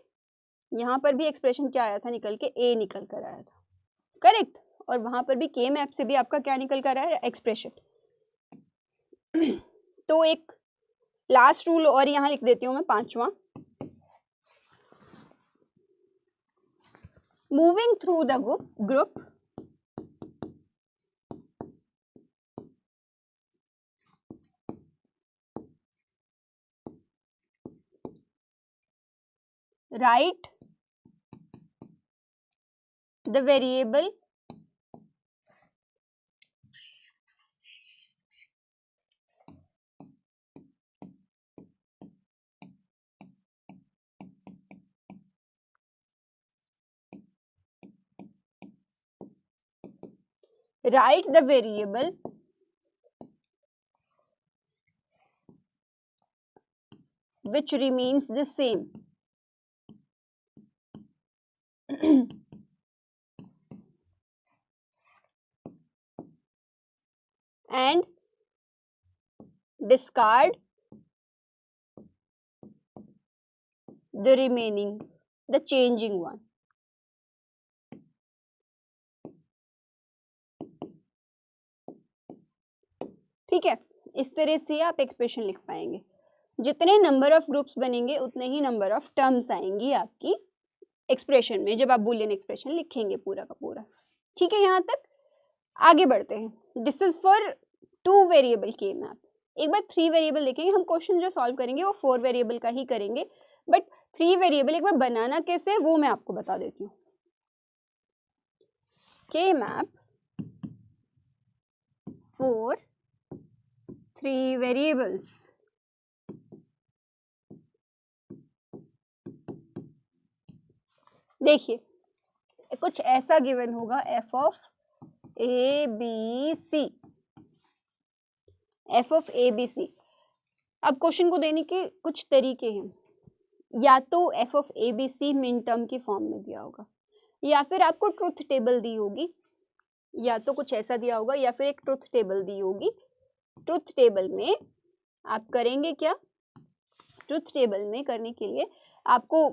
यहाँ पर भी एक्सप्रेशन क्या आया था निकल के, ए निकल कर आया था, करेक्ट। और वहां पर भी के मैप से भी आपका क्या निकल कर आया है, एक्सप्रेशन। तो एक लास्ट रूल और यहाँ लिख देती हूँ मैं, 5वां, moving through the group write the variable which remains the same. And discard the remaining, the changing one. ठीक है, इस तरह से आप एक्सप्रेशन लिख पाएंगे। जितने नंबर ऑफ ग्रुप्स बनेंगे उतने ही नंबर ऑफ टर्म्स आएंगी आपकी एक्सप्रेशन में, जब आप बूलियन एक्सप्रेशन लिखेंगे पूरा का पूरा। ठीक है, यहाँ तक आगे बढ़ते हैं। दिस इज फॉर 2 वेरिएबल के मैप। एक बार 3 वेरिएबल देखेंगे, हम क्वेश्चन जो सॉल्व करेंगे वो 4 वेरिएबल का ही करेंगे, बट 3 वेरिएबल एक बार बनाना कैसे है वो मैं आपको बता देती हूँ। के मैप फॉर 3 वेरिएबल्स। देखिए कुछ ऐसा गिवन होगा, F of A B C, F of A B C. अब क्वेश्चन को देने के कुछ तरीके हैं, या तो F of A B C minterm की फॉर्म में दिया होगा, या फिर आपको ट्रुथ टेबल दी होगी, या तो कुछ ऐसा दिया होगा, या फिर एक ट्रुथ टेबल दी होगी। ट्रुथ टेबल में आप करेंगे क्या, ट्रुथ टेबल में करने के लिए आपको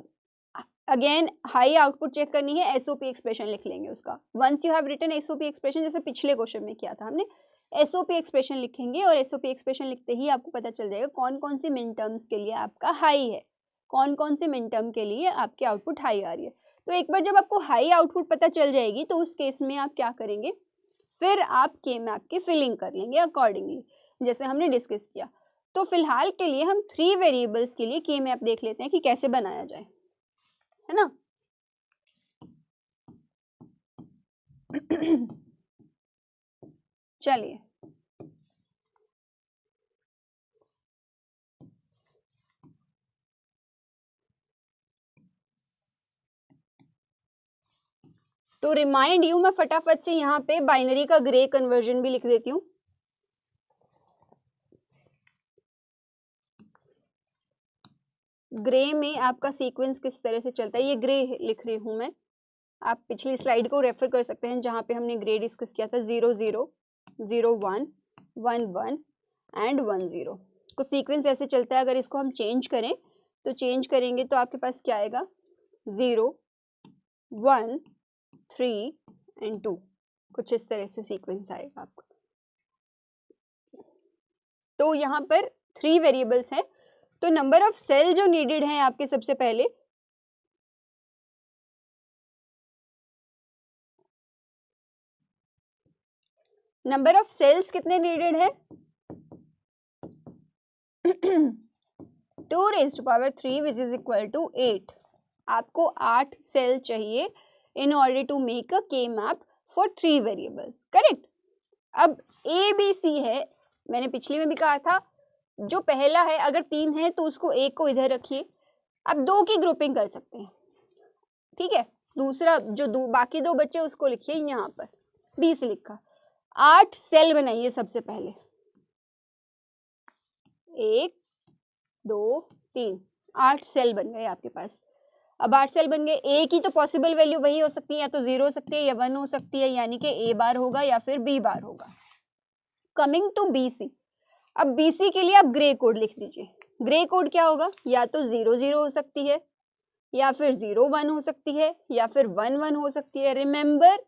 अगेन हाई आउटपुट चेक करनी है, एसओपी एक्सप्रेशन लिख लेंगे उसका। Once you have written SOP expression, जैसे पिछले क्वेश्चन में किया था हमने, एसओपी एक्सप्रेशन लिखेंगे और एसओपी एक्सप्रेशन लिखते ही आपको पता चल जाएगा कौन कौन सी मिन टर्म्स के लिए आपका हाई है, कौन कौन सी मिन टर्म के लिए आपकी आउटपुट हाई आ रही है। तो एक बार जब आपको हाई आउटपुट पता चल जाएगी तो उस केस में आप क्या करेंगे, फिर आप के मैप की फिलिंग कर लेंगे अकॉर्डिंगली, जैसे हमने डिस्कस किया। तो फिलहाल के लिए हम 3 वेरिएबल्स के लिए के मैप देख लेते हैं कि कैसे बनाया जाए, है ना। चलिए टू रिमाइंड यू, मैं फटाफट से यहाँ पे बाइनरी का ग्रे कन्वर्जन भी लिख देती हूँ। ग्रे में आपका सीक्वेंस किस तरह से चलता है, ये ग्रे लिख रही हूँ मैं, आप पिछली स्लाइड को रेफर कर सकते हैं जहाँ पे हमने ग्रे डिस्कस किया था। 0 0 0 1 1 1 एंड 1 0। कुछ सीक्वेंस ऐसे चलता है, अगर इसको हम चेंज करें तो चेंज करेंगे तो आपके पास क्या आएगा, 0 1 3 एंड 2, कुछ इस तरह से सीक्वेंस आएगा आपको। तो यहाँ पर 3 वेरिएबल्स हैं, तो नंबर ऑफ सेल जो नीडेड है आपके, सबसे पहले नंबर ऑफ सेल्स कितने नीडेड है, 2 raised to power 3 which is equal to 8। आपको 8 सेल चाहिए in order to make a K map for 3 variables, correct. अब A B C है, मैंने पिछले में भी कहा था, जो पहला है अगर 3 है तो उसको एक को इधर रखिए, अब 2 की ग्रुपिंग कर सकते हैं, ठीक है। दूसरा जो बाकी 2 बच्चे उसको लिखिए यहाँ पर, B से लिखा। 8 सेल बनाइए सबसे पहले, 1 2 3, 8 सेल बन गए आपके पास। अब 8 सेल बन गए। ए की तो पॉसिबल वैल्यू वही हो सकती है, या तो 0 हो सकती है या 1 हो सकती है, यानी कि ए बार होगा या फिर बी बार होगा। कमिंग टू बी सी, अब बी सी के लिए आप ग्रे कोड लिख दीजिए। ग्रे कोड क्या होगा, या तो 0 0 हो सकती है, या फिर 0 1 हो सकती है, या फिर 1 1 हो सकती है। रिमेंबर,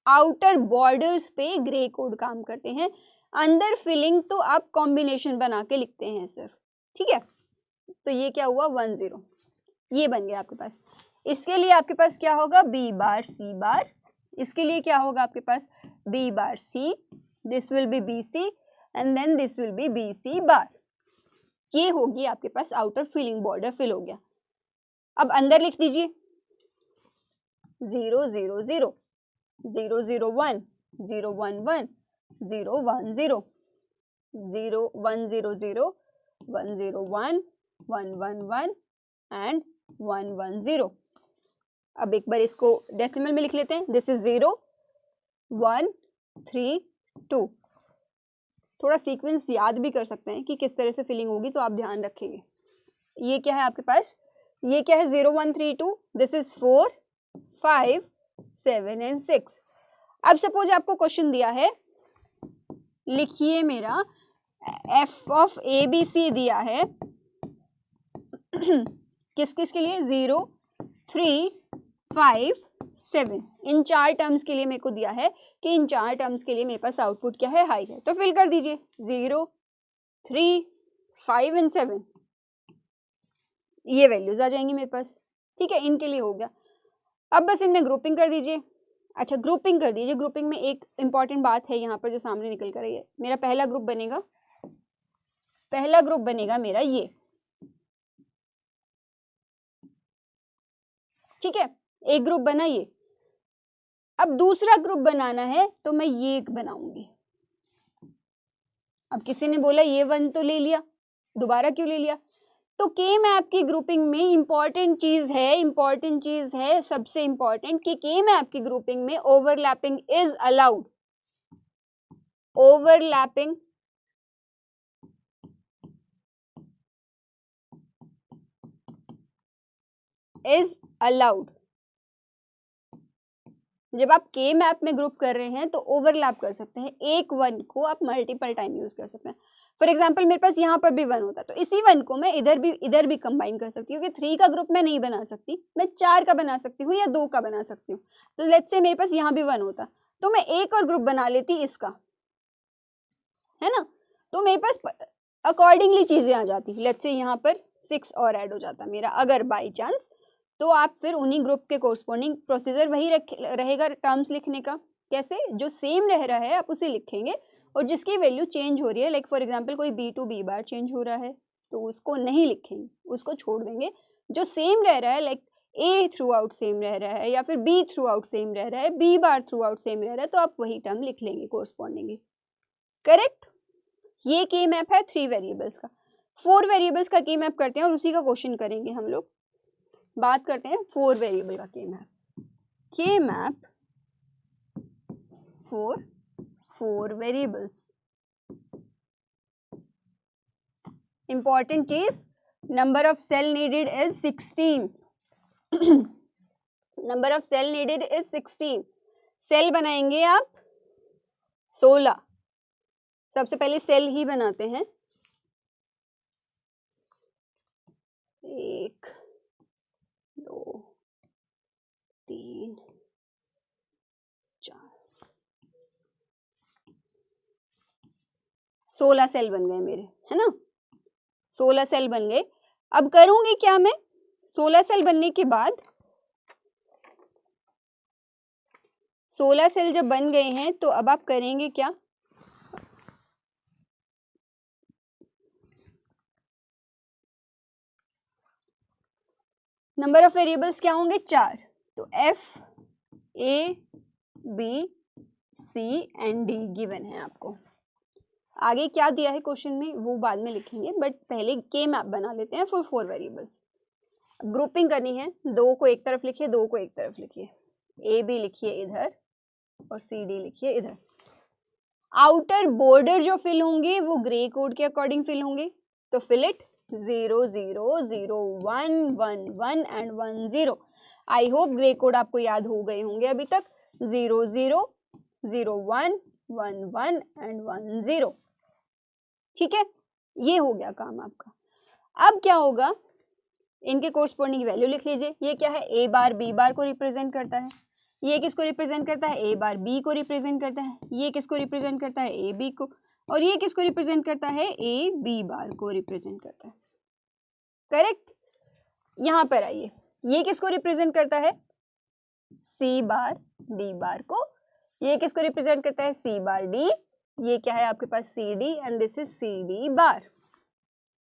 आउटर बॉर्डर्स पे ग्रे कोड काम करते हैं, अंदर फिलिंग तो आप कॉम्बिनेशन बना के लिखते हैं सिर्फ, ठीक है। तो ये क्या हुआ 1 0, ये बन गया आपके पास। इसके लिए आपके पास क्या होगा, बी बार सी बार। इसके लिए क्या होगा आपके पास, B bar C, this will be B C and then this will be B C bar. ये होगी आपके पास आउटर फिलिंग, बॉर्डर फिल हो गया। अब अंदर लिख दीजिए 0 0 0 0 0 1 0 1 1 0 1 0 0 1 0 0 1 0 1 1 1 1 एंड 1 1 0। अब एक बार इसको डेसिमल में लिख लेते हैं, दिस इज 0 1 3 2। थोड़ा सीक्वेंस याद भी कर सकते हैं कि किस तरह से फिलिंग होगी, तो आप ध्यान रखेंगे। ये क्या है आपके पास, ये क्या है 0 1 3 2, दिस इज 4 5 7 एंड 6। अब सपोज आपको क्वेश्चन दिया है, लिखिए मेरा F of A B C दिया है किस किस के लिए, 0 3 5 7, इन 4 टर्म्स के लिए मेरे को दिया है कि इन 4 टर्म्स के लिए मेरे पास आउटपुट क्या है, हाई है। तो फिल कर दीजिए 0 3 5 एंड 7, ये वैल्यूज आ जाएंगी मेरे पास, ठीक है। इनके लिए हो गया। अब बस इनमें ग्रुपिंग कर दीजिए। अच्छा ग्रुपिंग कर दीजिए। ग्रुपिंग में एक इंपॉर्टेंट बात है यहाँ पर जो सामने निकल कर रही है। मेरा पहला ग्रुप बनेगा, पहला ग्रुप बनेगा मेरा ये, ठीक है, एक ग्रुप बना ये। अब दूसरा ग्रुप बनाना है तो मैं ये बनाऊंगी। अब किसी ने बोला ये 1 तो ले लिया, दोबारा क्यों ले लिया, तो के मैप की ग्रुपिंग में इंपॉर्टेंट चीज है सबसे इंपॉर्टेंट कि के मैप की ग्रुपिंग में overlapping is allowed. Overlapping is allowed. जब आप के मैप में ग्रुप कर रहे हैं तो ओवरलैप कर सकते हैं, एक 1 को आप मल्टीपल टाइम यूज कर सकते हैं। फॉर एग्जाम्पल मेरे पास यहाँ पर भी 1 होता तो इसी 1 को मैं इधर भी कंबाइन कर सकती हूँ, क्योंकि 3 का ग्रुप मैं नहीं बना सकती, मैं 4 का बना सकती हूँ या 2 का बना सकती हूँ। तो लेट्स से मेरे पास यहाँ भी 1 होता तो मैं एक और ग्रुप बना लेती इसका, है ना, तो मेरे पास अकॉर्डिंगली चीजें आ जाती। लेट्स से यहाँ पर 6 और ऐड हो जाता मेरा अगर बाई चांस, तो आप फिर उन्हीं ग्रुप के कोरस्पॉन्डिंग प्रोसीजर वही रहेगा टर्म्स लिखने का। कैसे, जो सेम रह रहा है आप उसे लिखेंगे, और जिसकी वैल्यू चेंज हो रही है, लाइक फॉर एग्जांपल कोई B to B bar change हो रहा है तो उसको नहीं लिखेंगे, उसको छोड़ देंगे। जो सेम रह रहा है, like A through out same रह रहा है या फिर बी थ्रू आउट सेम रह रहा है, B bar throughout same रह रहा है, तो आप वही टर्म लिख लेंगे कोरस्पॉन्डिंगली। करेक्ट। ये के मैप है 3 वेरिएबल्स का। 4 वेरिएबल्स का के मैप करते हैं और उसी का क्वेश्चन करेंगे हम लोग। बात करते हैं 4 वेरिएबल का K map. K map for 4 variables. Important चीज, number of cell needed is 16। Number of cell needed is 16। Cell बनाएंगे आप 16। सबसे पहले सेल ही बनाते हैं, 1 2 3 4 16 सेल बन गए मेरे, है ना, 16 सेल बन गए। अब करूंगी क्या मैं, 16 सेल बनने के बाद 16 सेल जब बन गए हैं तो अब आप करेंगे क्या, नंबर ऑफ वेरिएबल्स क्या होंगे 4। तो F A B C and D given है आपको। आगे क्या दिया है क्वेश्चन में वो बाद में लिखेंगे, बट पहले के मैप बना लेते हैं फॉर 4 वेरिएबल्स। ग्रुपिंग करनी है, 2 को एक तरफ लिखिए, 2 को एक तरफ लिखिए, ए बी लिखिए इधर और सी डी लिखिए इधर। आउटर बॉर्डर जो फिल होंगे वो ग्रे कोड के अकॉर्डिंग फिल होंगे, तो fill it 0 0 0 1 1 1 and 1 0। I hope Gray code आपको याद हो गए होंगे अभी तक। 0 0 0 1 1 1 एंड 1 0। ठीक है, ये हो गया काम आपका। अब क्या होगा, इनके कोरस्पॉन्डिंग वैल्यू लिख लीजिए। ये क्या है, ए बार बी बार को रिप्रेजेंट करता है। ये किसको रिप्रेजेंट करता है, ए बार बी को रिप्रेजेंट करता है। ये किसको रिप्रेजेंट करता है, ए बी को। और ये किसको रिप्रेजेंट करता है, ए बी बार को रिप्रेजेंट करता है। करेक्ट। यहां पर आइए, ये किसको रिप्रेजेंट करता है, सी बार डी बार को। ये किसको रिप्रेजेंट करता है, सी बार डी। ये क्या है आपके पास, C D and this is C D bar.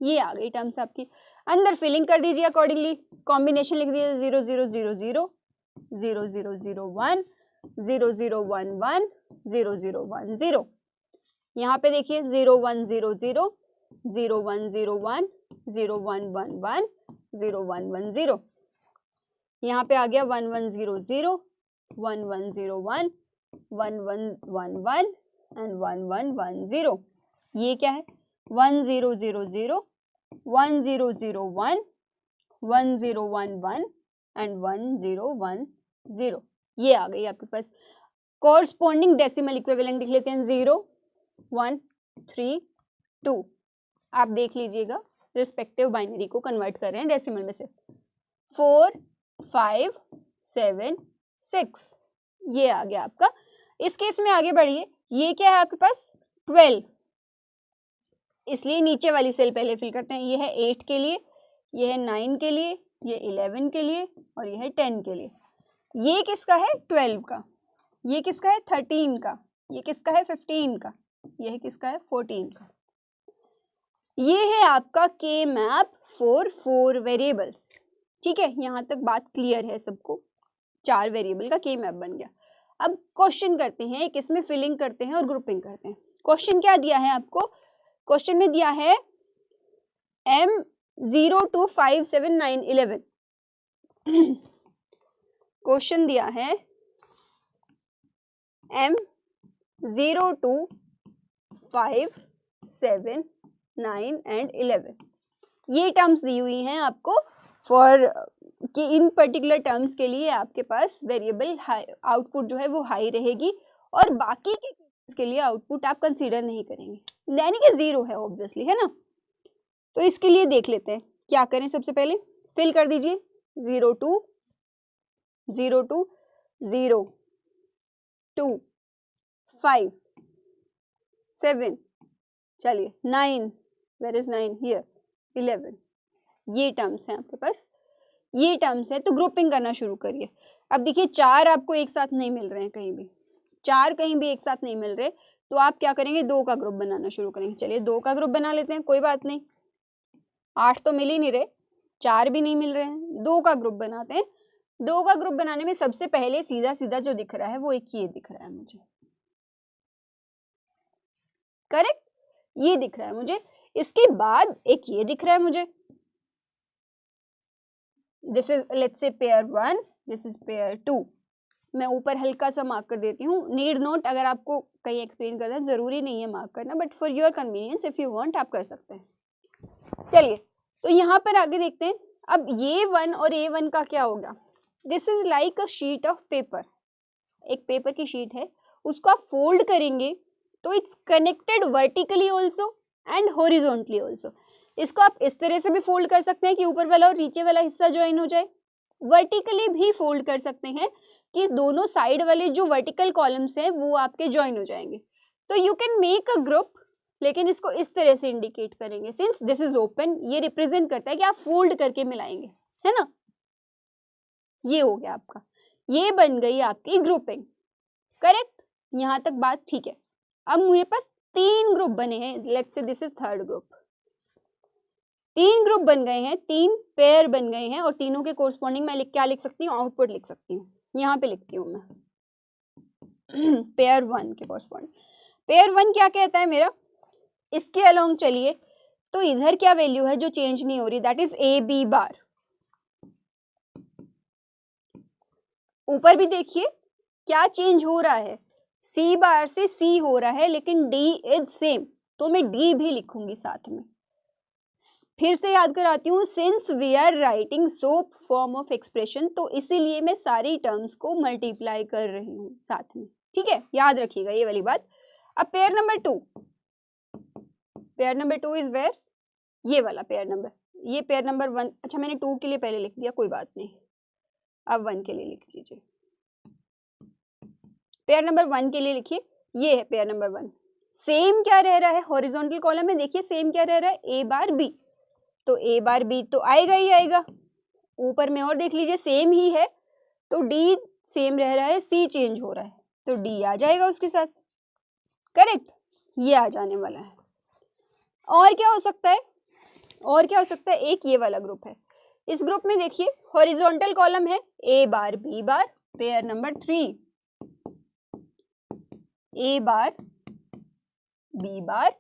ये आ गई टर्म्स आपकी। अंदर फिलिंग कर दीजिए अकॉर्डिंगली। कॉम्बिनेशन लिख दीजिए 0 0 0 0 0 0 0 1 0 0 1 1 0 0 1 0। यहाँ पे देखिए 0 1 0 0 0 1 0 1 0 1 1 1 0 1 1 0। यहाँ पे आ गया 1 1 0 0 1 1 0 1 1 1 1 1 एंड 1 1 1 0। ये क्या है, 1 0 0 0 1 0 0 1 1 0 1 1 एंड 1 0 1 0। ये आ गई आपके पास। कॉरस्पॉन्डिंग डेसिमल इक्विवेलेंट लिख लेते हैं 0 1 3 2। आप देख लीजिएगा, रिस्पेक्टिव बाइनरी को कन्वर्ट कर रहे हैं डेसिमल में से। 4 5 7 6। ये आ गया आपका। इस केस में आगे बढ़िए, ये क्या है आपके पास 12, इसलिए नीचे वाली सेल पहले फिल करते हैं। ये है 8 के लिए, ये है 9 के लिए, ये 11 के लिए और ये है 10 के लिए। ये किसका है 12 का, ये किसका है 13 का, ये किसका है 15 का, ये है किसका है 14 का। ये है आपका के मैप फॉर 4 वेरिएबल्स। ठीक है, यहाँ तक बात क्लियर है सबको। 4 वेरिएबल का के मैप बन गया। अब क्वेश्चन करते हैं, एक इसमें फिलिंग करते हैं और ग्रुपिंग करते हैं। क्वेश्चन क्या दिया है आपको, क्वेश्चन में दिया है m 0 2 5 7 9 11। क्वेश्चन दिया है m 0 2 5 7 9 एंड 11। ये टर्म्स दी हुई हैं आपको फॉर कि इन पर्टिकुलर टर्म्स के लिए आपके पास वेरिएबल आउटपुट जो है वो हाई रहेगी और बाकी के लिए आउटपुट आप कंसीडर नहीं करेंगे, यानी कि 0 है ऑब्वियसली, है ना। तो इसके लिए देख लेते हैं क्या करें। सबसे पहले फिल कर दीजिए 0 2 0 2 0 2 5 7, चलिए 9, वेयर इज 9 हियर, 11। ये टर्म्स हैं आपके पास, ये टर्म्स है। तो ग्रुपिंग करना शुरू करिए। अब देखिए 4 आपको एक साथ नहीं मिल रहे हैं, कहीं भी 4 कहीं भी एक साथ नहीं मिल रहे, तो आप क्या करेंगे, 2 का ग्रुप बनाना शुरू करेंगे। चलिए 2 का ग्रुप बना लेते हैं, कोई बात नहीं। 8 तो मिल ही नहीं रहे, 4 भी नहीं मिल रहे हैं, 2 का ग्रुप बनाते हैं। 2 का ग्रुप बनाने में सबसे पहले सीधा सीधा जो दिख रहा है वो एक ये दिख रहा है मुझे, करेक्ट, ये दिख रहा है मुझे। इसके बाद एक ये दिख रहा है मुझे, this is let's say pair 1, this is pair 2। मैं ऊपर हल्का सा मार्क कर देती हूँ, नीड नोट, अगर आपको कहीं एक्सप्लेन करना है जरूरी नहीं है मार्क करना, but for your convenience if you want आप कर सकते हैं। चलिए तो यहाँ पर आगे देखते हैं। अब ये 1 और A1 का क्या होगा, this is like a sheet of paper. एक पेपर की शीट है, उसको आप फोल्ड करेंगे तो it's connected vertically also and horizontally also. इसको आप इस तरह से भी फोल्ड कर सकते हैं कि ऊपर वाला और नीचे वाला हिस्सा ज्वाइन हो जाए। वर्टिकली भी फोल्ड कर सकते हैं कि दोनों साइड वाले जो वर्टिकल कॉलम्स हैं वो आपके ज्वाइन हो जाएंगे। तो you can make a group, लेकिन इसको इस तरह से इंडिकेट करेंगे, सिंस दिस इज ओपन, ये रिप्रेजेंट करता है कि आप फोल्ड करके मिलाएंगे, है ना। ये हो गया आपका, ये बन गई आपकी ग्रुपिंग, करेक्ट। यहां तक बात ठीक है। अब मेरे पास 3 ग्रुप बने हैं, let's say this is third group. 3 group बन गए हैं, 3 पेयर बन गए हैं और तीनों के कोरस्पॉन्डिंग मैं क्या लिख सकती हूँ, आउटपुट लिख सकती हूँ। यहाँ पे लिखती हूँ मैं पेयर 1 के कोरस्पॉन्डिंग। पेयर 1 क्या कहता है मेरा, इसके अलोंग चलिए, तो इधर क्या वैल्यू है जो चेंज नहीं हो रही, that is A B bar. ऊपर भी देखिए क्या चेंज हो रहा है, सी बार से सी हो रहा है, लेकिन डी इज सेम, तो मैं डी भी लिखूंगी साथ में। फिर से याद कराती हूँ, since we are writing SOP form of expression, तो इसीलिए मैं सारी टर्म्स को मल्टीप्लाई कर रही हूँ साथ में, ठीक है, याद रखिएगा ये वाली बात। अब pair number 2, pair number 2 is where, ये वाला पेयर नंबर, ये पेयर नंबर 1, अच्छा मैंने 2 के लिए पहले लिख दिया, कोई बात नहीं, अब 1 के लिए लिख दीजिए। पेयर नंबर 1 के लिए लिखिए, ये है पेयर नंबर 1। सेम क्या रह रहा है हॉरिजॉन्टल कॉलम में, देखिए सेम क्या रह रहा है, ए बार बी, तो ए बार बी तो आएगा ही आएगा। ऊपर में और देख लीजिए सेम ही है, तो डी सेम रह रहा है, सी चेंज हो रहा है, तो डी आ जाएगा उसके साथ, करेक्ट, ये आ जाने वाला है। और क्या हो सकता है, और क्या हो सकता है, एक ये वाला ग्रुप है, इस ग्रुप में देखिए हॉरिजॉन्टल कॉलम है, A bar B bar, pair number 3, A bar B bar,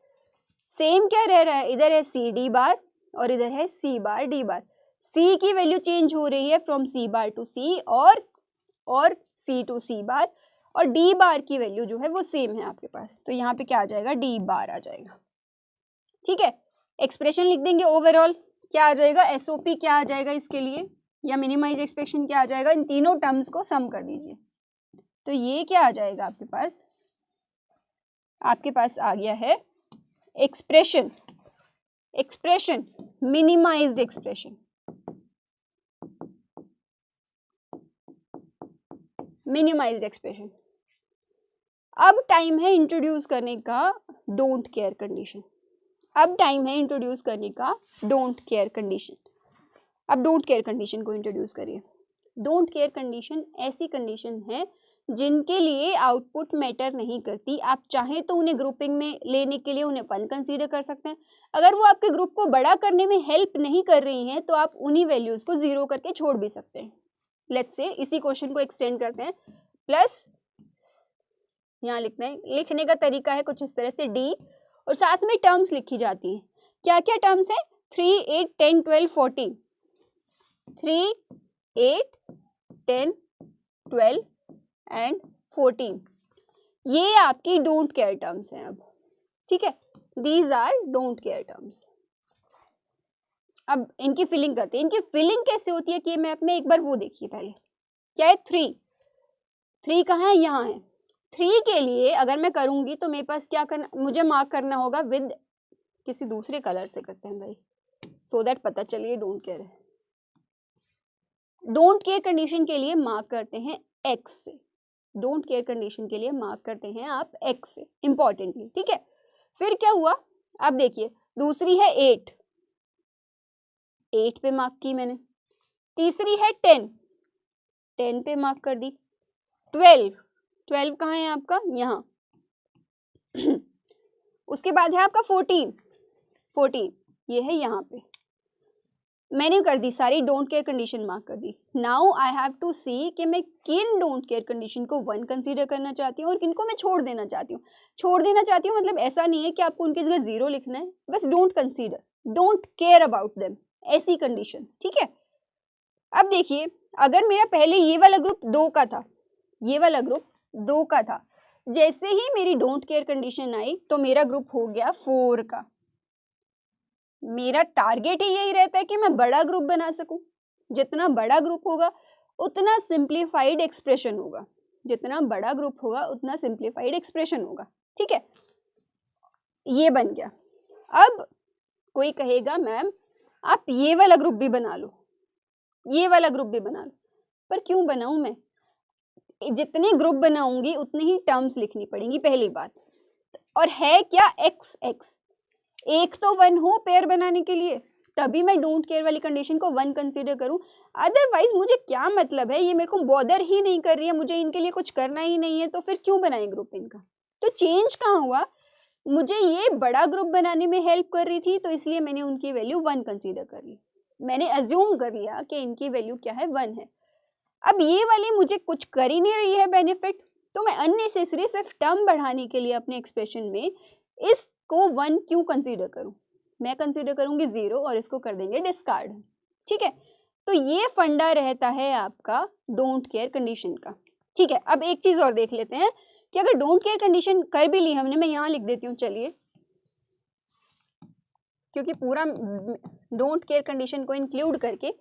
same क्या रह रहा है, इधर है सी डी बार और इधर है सी बार डी बार, सी की वैल्यू चेंज हो रही है फ्रॉम सी बार टू सी और सी टू सी बार, और डी बार की वैल्यू जो है वो सेम है आपके पास, तो यहाँ पे क्या आ जाएगा, डी बार आ जाएगा, ठीक है। एक्सप्रेशन लिख देंगे, ओवरऑल क्या आ जाएगा, एसओपी क्या आ जाएगा इसके लिए, या मिनिमाइज एक्सप्रेशन क्या आ जाएगा, इन तीनों टर्म्स को सम कर दीजिए, तो ये क्या आ जाएगा आपके पास आ गया है expression, expression minimised expression, minimised expression. अब टाइम है इंट्रोड्यूस करने का डोंट केयर कंडीशन, अब टाइम है इंट्रोड्यूस करने का डोंट केयर कंडीशन। अब डोंट केयर कंडीशन को इंट्रोड्यूस करिए। डोंट केयर कंडीशन ऐसी कंडीशन है जिनके लिए आउटपुट मैटर नहीं करती, आप चाहें तो उन्हें ग्रुपिंग में लेने के लिए उन्हें 1 कंसीडर कर सकते हैं, अगर वो आपके ग्रुप को बड़ा करने में हेल्प नहीं कर रही हैं तो आप उन्हीं वैल्यूज को 0 करके छोड़ भी सकते हैं। लेट्स से इसी क्वेश्चन को एक्सटेंड करते हैं, प्लस यहाँ लिखना है, लिखने का तरीका है कुछ इस तरह से, डी और साथ में टर्म्स लिखी जाती हैं, क्या क्या टर्म्स है, 3, 8, 10, 12, 14, 3, 8, 10, 12 एंड 14, ये आपकी डोंट केयर टर्म्स हैं अब, ठीक है, these are don't care terms. अब इनकी फिलिंग करते हैं, इनकी फिलिंग कैसे होती है कि मैप में एक बार वो देखिए पहले, क्या है 3 कहाँ है, यहाँ है, 3 के लिए अगर मैं करूंगी तो मेरे पास क्या करना, मुझे मार्क करना होगा विद किसी दूसरे कलर से करते हैं भाई, सो दैट पता चलिए डोंट केयर है। डोंट केयर कंडीशन के लिए मार्क करते हैं एक्स से, डोंट केयर कंडीशन के लिए मार्क करते हैं आप एक्स से इंपॉर्टेंटली, ठीक है। फिर क्या हुआ, अब देखिए दूसरी है 8 पे मार्क की मैंने, तीसरी है 10 पे मार्क कर दी, 12 कहाँ है आपका, यहाँ उसके बाद है आपका 14 ये है यहाँ पे, मैंने कर दी सारी डोंट केयर कंडीशन मार्क कर दी। नाउ आई हैव टू सी कि मैं किन डोंट केयर कंडीशन को 1 कंसीडर करना चाहती हूँ और किन को मैं छोड़ देना चाहती हूँ। छोड़ देना चाहती हूँ मतलब ऐसा नहीं है कि आपको उनकी जगह 0 लिखना है, बस don't consider, don't care about them, ऐसी कंडीशंस, ठीक है। अब देखिए अगर मेरा पहले ये वाला ग्रुप 2 का था, ये वाला ग्रुप 2 का था, जैसे ही मेरी डोंट केयर कंडीशन आई तो मेरा ग्रुप हो गया 4 का। मेरा टारगेट ही यही रहता है कि मैं बड़ा ग्रुप बना सकूं, जितना बड़ा ग्रुप होगा उतना सिंप्लीफाइड एक्सप्रेशन होगा, जितना बड़ा ग्रुप होगा उतना सिंप्लीफाइड एक्सप्रेशन होगा, ठीक है, ये बन गया। अब कोई कहेगा मैम आप ये वाला ग्रुप भी बना लो, ये वाला ग्रुप भी बना लो, पर क्यों बनाऊं मैं, जितने ग्रुप बनाऊंगी उतनी ही टर्म्स लिखनी पड़ेंगी पहली बात, और है क्या एक्स, एक तो 1 हो पेयर बनाने के लिए, तभी मैं डोंट केयर वाली कंडीशन को 1 कंसीडर करूं, अदरवाइज मुझे क्या मतलब है, ये मेरे को बॉदर ही नहीं कर रही है, मुझे इनके लिए कुछ करना ही नहीं है, तो फिर क्यों बनाए ग्रुप इनका। तो चेंज कहाँ हुआ, मुझे ये बड़ा ग्रुप बनाने में हेल्प कर रही थी तो इसलिए मैंने उनकी वैल्यू 1 कंसीडर कर ली, मैंने अज्यूम कर लिया कि इनकी वैल्यू क्या है, 1 है। अब ये वाली मुझे कुछ कर ही नहीं रही है बेनिफिट, तो मैं अननेसेसरी सिर्फ टर्म बढ़ाने के लिए अपने एक्सप्रेशन में इसको 1 क्यों कंसीडर करूं, मैं कंसीडर करूंगी 0 और इसको कर देंगे डिस्कार्ड, ठीक है। तो ये फंडा रहता है आपका डोंट केयर कंडीशन का, ठीक है। अब एक चीज और देख लेते हैं कि अगर डोंट केयर कंडीशन कर भी ली हमने, मैं यहाँ लिख देती हूँ, चलिए क्योंकि पूरा डोंट केयर कंडीशन को इंक्लूड करके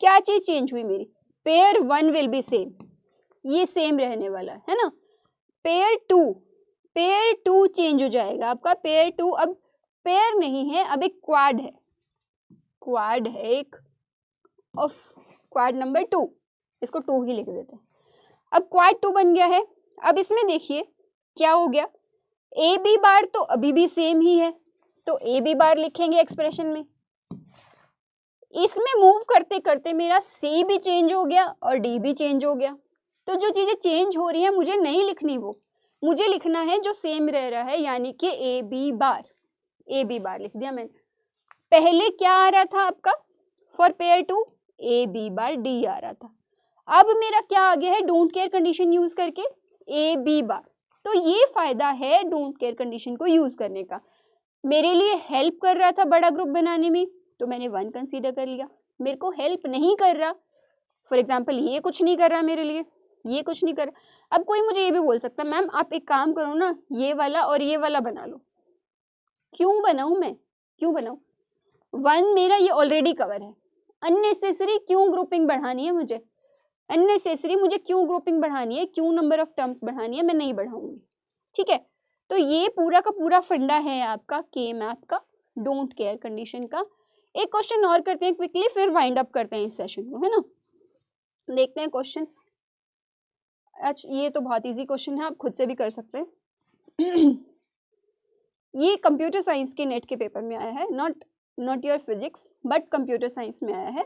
क्या चीज चेंज हुई मेरी, पेयर 1 विल बी सेम, ये सेम रहने वाला है ना। पेयर 2 चेंज हो जाएगा आपका, पेयर 2 अब पेयर नहीं है, अब एक क्वाड है, क्वाड है एक ऑफ क्वाड नंबर 2, इसको 2 ही लिख देते हैं। अब क्वाड 2 बन गया है। अब इसमें देखिए क्या हो गया, ए बी बार तो अभी भी सेम ही है, तो ए बी बार लिखेंगे एक्सप्रेशन में। इसमें मूव करते करते मेरा सी भी चेंज हो गया और डी भी चेंज हो गया। तो जो चीजें चेंज हो रही है मुझे नहीं लिखनी, वो मुझे लिखना है जो सेम रह रहा है, यानी कि ए बी बार लिख दिया मैंने। पहले क्या आ रहा था आपका for pair 2, A B bar D आ रहा था। अब मेरा क्या आ गया है, डोंट केयर कंडीशन यूज करके ए बी बार। तो ये फायदा है डोंट केयर कंडीशन को यूज करने का, मेरे लिए हेल्प कर रहा था बड़ा ग्रुप बनाने में, तो मैंने 1 कंसीडर कर लिया। मेरे को हेल्प नहीं कर रहा, फॉर एग्जाम्पल ये कुछ नहीं कर रहा मेरे लिए, ये कुछ नहीं कर रहा। अब कोई मुझे ये भी बोल सकता है मैम आप एक काम करो ना, ये वाला और ये वाला बना लो। क्यों बनाऊं मैं, क्यों बनाऊं, 1 मेरा ये ऑलरेडी कवर है, अननेसेसरी क्यों ग्रुपिंग बढ़ानी है मुझे, अननेसेसरी मुझे क्यों ग्रुपिंग बढ़ानी है, क्यों नंबर ऑफ टर्म्स बढ़ानी है, मैं नहीं बढ़ाऊंगी। ठीक है, तो ये पूरा का पूरा फंडा है आपका के मैप का, डोंट केयर कंडीशन का। एक क्वेश्चन और करते हैं क्विकली, फिर वाइंड अप करते हैं इस सेशन को, है ना। देखते हैं क्वेश्चन। अच्छा ये तो बहुत इजी क्वेश्चन है, आप खुद से भी कर सकते हैं। ये कंप्यूटर साइंस के नेट के पेपर में आया है, not your physics but computer science में आया है,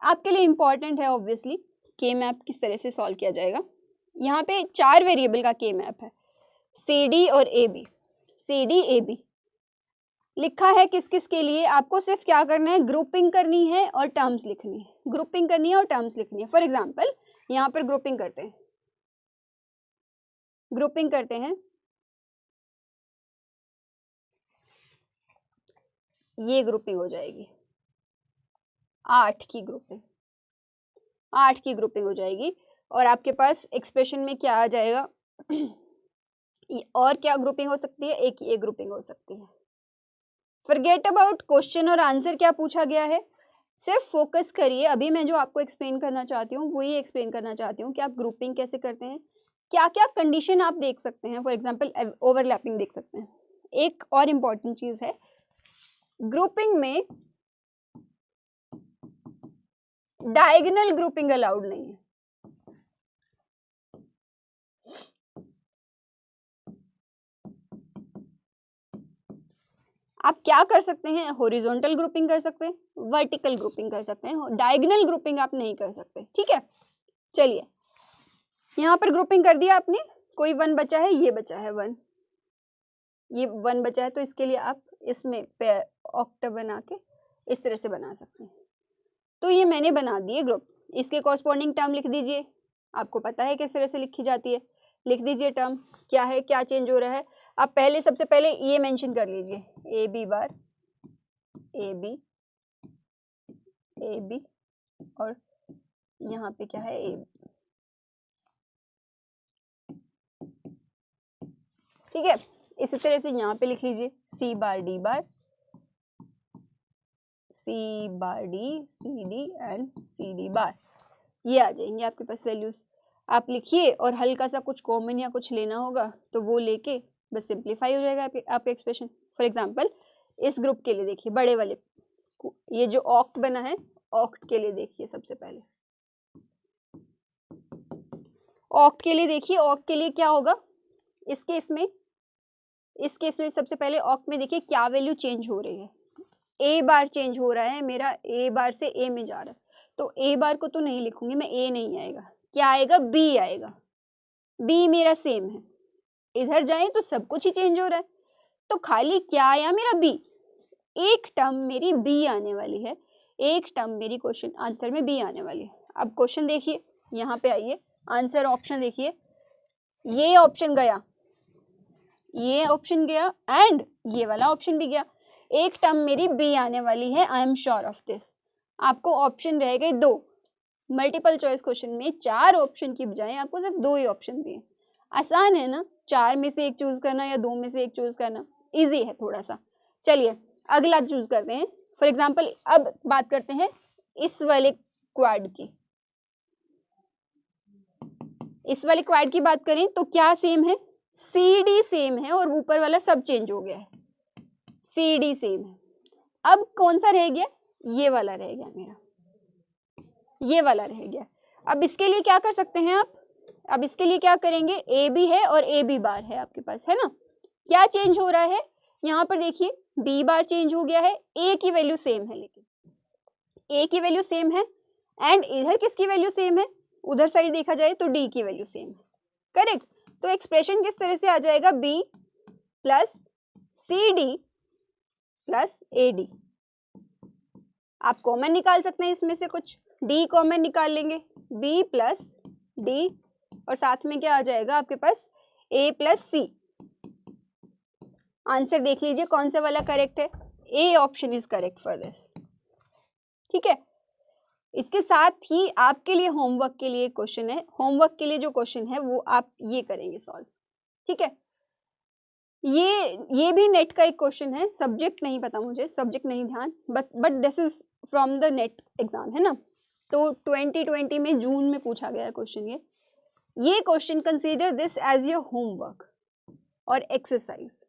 आपके लिए इंपॉर्टेंट है ऑब्वियसली। के मैप किस तरह से सॉल्व किया जाएगा, यहाँ पे 4 वेरिएबल का के मैप है, सी डी और A B, C D A B लिखा है किस किस के लिए। आपको सिर्फ क्या करना है, ग्रुपिंग करनी है और टर्म्स लिखनी है, ग्रुपिंग करनी है और टर्म्स लिखनी है। फॉर एग्जाम्पल यहाँ पर ग्रुपिंग करते हैं, ग्रुपिंग करते हैं, ये ग्रुपिंग हो जाएगी 8 की ग्रुपिंग, 8 की ग्रुपिंग हो जाएगी। और आपके पास एक्सप्रेशन में क्या आ जाएगा, और क्या ग्रुपिंग हो सकती है, एक ये ग्रुपिंग हो सकती है। फॉरगेट अबाउट क्वेश्चन और आंसर क्या पूछा गया है, सिर्फ फोकस करिए। अभी मैं जो आपको एक्सप्लेन करना चाहती हूँ वही एक्सप्लेन करना चाहती हूँ कि आप ग्रुपिंग कैसे करते हैं, क्या क्या कंडीशन आप देख सकते हैं। फॉर एग्जाम्पल ओवरलैपिंग देख सकते हैं। एक और इम्पॉर्टेंट चीज है, ग्रुपिंग में डायगोनल ग्रुपिंग अलाउड नहीं है। आप क्या कर सकते हैं, हॉरिजॉन्टल ग्रुपिंग कर सकते हैं, वर्टिकल ग्रुपिंग कर सकते हैं, डायगोनल ग्रुपिंग आप नहीं कर सकते। ठीक है, चलिए यहाँ पर ग्रुपिंग कर दिया आपने, कोई 1 बचा है, ये बचा है 1, ये 1 बचा है, तो इसके लिए आप इसमें ऑक्टेव बना के इस तरह से बना सकते हैं। तो ये मैंने बना दिए ग्रुप, इसके कॉरस्पॉन्डिंग टर्म लिख दीजिए, आपको पता है किस तरह से लिखी जाती है, लिख दीजिए टर्म क्या है, क्या चेंज हो रहा है। आप पहले सबसे पहले ये मेंशन कर लीजिए, A B bar A B A B, और यहाँ पे क्या है ए बी। ठीक है, इसी तरह से यहाँ पे लिख लीजिए C bar D bar, C bar D, C D and C D bar, ये आ जाएंगे आपके पास वैल्यूज। आप लिखिए और हल्का सा कुछ कॉमन या कुछ लेना होगा तो वो लेके बस सिंप्लीफाई हो जाएगा आपका एक्सप्रेशन। फॉर एग्जांपल इस ग्रुप के लिए देखिए, बड़े वाले, ये जो ऑक्ट बना है, ऑक्ट के लिए देखिए सबसे पहले, ऑक्ट के लिए देखिए, ऑक्ट के लिए क्या होगा इस केस में, इस केस में सबसे पहले ऑक्ट में देखिए क्या वैल्यू चेंज हो रही है, ए बार चेंज हो रहा है मेरा, ए बार से ए में जा रहा है, तो ए बार को तो नहीं लिखूंगी मैं, ए नहीं आएगा, क्या आएगा, बी आएगा, बी मेरा सेम है, इधर जाए तो सब कुछ ही चेंज हो रहा है, तो खाली क्या आया मेरा बी, एक टर्म मेरी बी आने वाली है, एक टर्म मेरी क्वेश्चन आंसर में बी आने वाली है। अब क्वेश्चन देखिए, यहाँ पे आइए, आंसर ऑप्शन देखिए, ये ऑप्शन गया, ये ऑप्शन गया एंड ये वाला ऑप्शन भी गया, एक टर्म मेरी बी आने वाली है, I am sure of this. आपको ऑप्शन रह गए 2, मल्टीपल चॉइस क्वेश्चन में 4 ऑप्शन की बजाय आपको सिर्फ 2 ही ऑप्शन दिए। आसान है ना, 4 में से एक चूज करना या 2 में से एक चूज करना, इजी है थोड़ा सा। चलिए अगला चूज करते हैं। फॉर एग्जाम्पल अब बात करते हैं इस वाले क्वाड की। इस वाले क्वाड की बात करें तो क्या सेम है, सी डी सेम है और ऊपर वाला सब चेंज हो गया है, सी डी सेम है। अब कौन सा रह गया, ये वाला रह गया मेरा, ये वाला रह गया। अब इसके लिए क्या कर सकते हैं आप, अब इसके लिए क्या करेंगे, ए बी है और ए बी बार है आपके पास, है ना। क्या चेंज हो रहा है यहाँ पर देखिए, बी बार चेंज हो गया है, ए की वैल्यू सेम है, लेकिन ए की वैल्यू सेम है एंड इधर किसकी वैल्यू सेम है, उधर साइड देखा जाए तो डी की वैल्यू सेम है, करेक्ट। तो एक्सप्रेशन किस तरह से आ जाएगा, B plus C D plus A D. आप कॉमन निकाल सकते हैं इसमें से कुछ, डी कॉमन निकाल लेंगे, बी प्लस डी और साथ में क्या आ जाएगा आपके पास, ए प्लस सी। आंसर देख लीजिए कौन सा वाला करेक्ट है, A option is correct for this, ठीक है। इसके साथ ही आपके लिए होमवर्क के लिए क्वेश्चन है, होमवर्क के लिए जो क्वेश्चन है वो आप ये करेंगे सॉल्व, ठीक है। ये भी नेट का एक क्वेश्चन है, सब्जेक्ट नहीं पता मुझे, सब्जेक्ट नहीं ध्यान, but this is from the net exam, है ना। तो 2020 में जून में पूछा गया क्वेश्चन ये question consider this as your homework और एक्सरसाइज।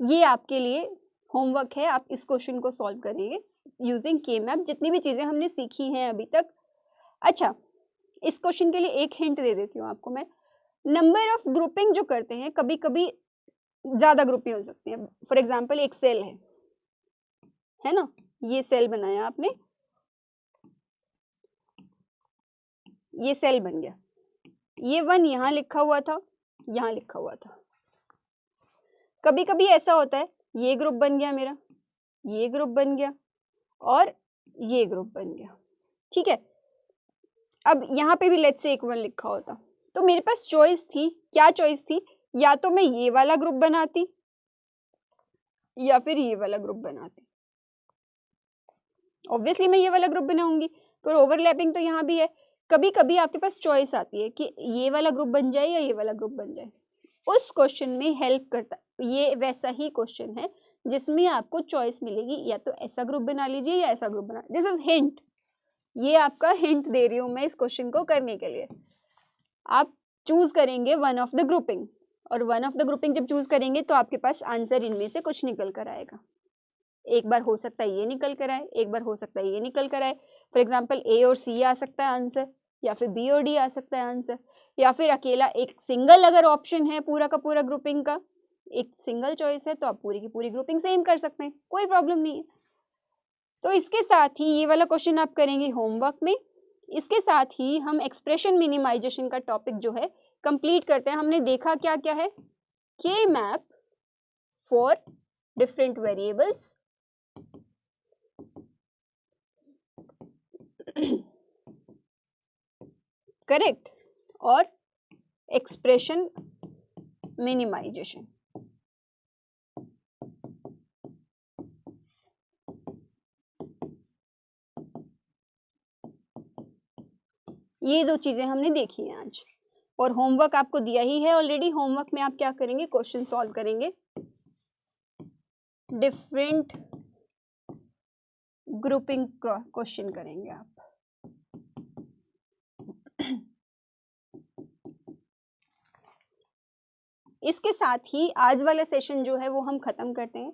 ये आपके लिए होमवर्क है, आप इस क्वेश्चन को सॉल्व करेंगे यूजिंग के मैप, जितनी भी चीजें हमने सीखी हैं अभी तक। अच्छा, इस क्वेश्चन के लिए एक हिंट दे देती हूँ आपको मैं। नंबर ऑफ ग्रुपिंग जो करते हैं, कभी कभी ज्यादा ग्रुपिंग हो सकती है। फॉर एग्जाम्पल एक सेल है ना, ये सेल बनाया आपने, ये सेल बन गया, ये 1 यहाँ लिखा हुआ था, यहाँ लिखा हुआ था। कभी कभी ऐसा होता है, ये ग्रुप बन गया मेरा, ये ग्रुप बन गया और ये ग्रुप बन गया, ठीक है। अब यहाँ पे भी लेट्स से एक 1 लिखा होता, तो मेरे पास चॉइस थी, क्या चॉइस थी, या तो मैं ये वाला ग्रुप बनाती या फिर ये वाला ग्रुप बनाती। ऑब्वियसली मैं ये वाला ग्रुप बनाऊंगी, पर ओवरलैपिंग तो यहाँ भी है। कभी कभी आपके पास चॉइस आती है कि ये वाला ग्रुप बन जाए या ये वाला ग्रुप बन जाए, उस क्वेश्चन में हेल्प करता, ये वैसा ही क्वेश्चन है जिसमें आपको चॉइस मिलेगी, या तो ऐसा ग्रुप बना लीजिए या ऐसा ग्रुप बना। दिस इज हिंट, ये आपका हिंट दे रही हूं मैं इस क्वेश्चन को करने के लिए। आप चूज करेंगे वन ऑफ द ग्रुपिंग, और वन ऑफ द ग्रुपिंग जब चूज करेंगे तो आपके पास आंसर इनमें से कुछ निकल कर आएगा। एक बार हो सकता है ये निकल कर आए, एक बार हो सकता है ये निकल कर आए। फॉर एग्जाम्पल ए और सी आ सकता है आंसर, या फिर बी और डी आ सकता है आंसर, या फिर अकेला एक सिंगल अगर ऑप्शन है पूरा का पूरा ग्रुपिंग का, एक सिंगल चॉइस है तो आप पूरी की पूरी ग्रुपिंग सेम कर सकते हैं, कोई प्रॉब्लम नहीं है। तो इसके साथ ही ये वाला क्वेश्चन आप करेंगे होमवर्क में। इसके साथ ही हम एक्सप्रेशन मिनिमाइजेशन का टॉपिक जो है कंप्लीट करते हैं। हमने देखा क्या क्या है, के map for different variables, correct, और एक्सप्रेशन मिनिमाइजेशन। ये दो चीजें हमने देखी हैं आज, और होमवर्क आपको दिया ही है ऑलरेडी। होमवर्क में आप क्या करेंगे, क्वेश्चन सॉल्व करेंगे, डिफरेंट ग्रुपिंग क्वेश्चन करेंगे आप। इसके साथ ही आज वाला सेशन जो है वो हम खत्म करते हैं,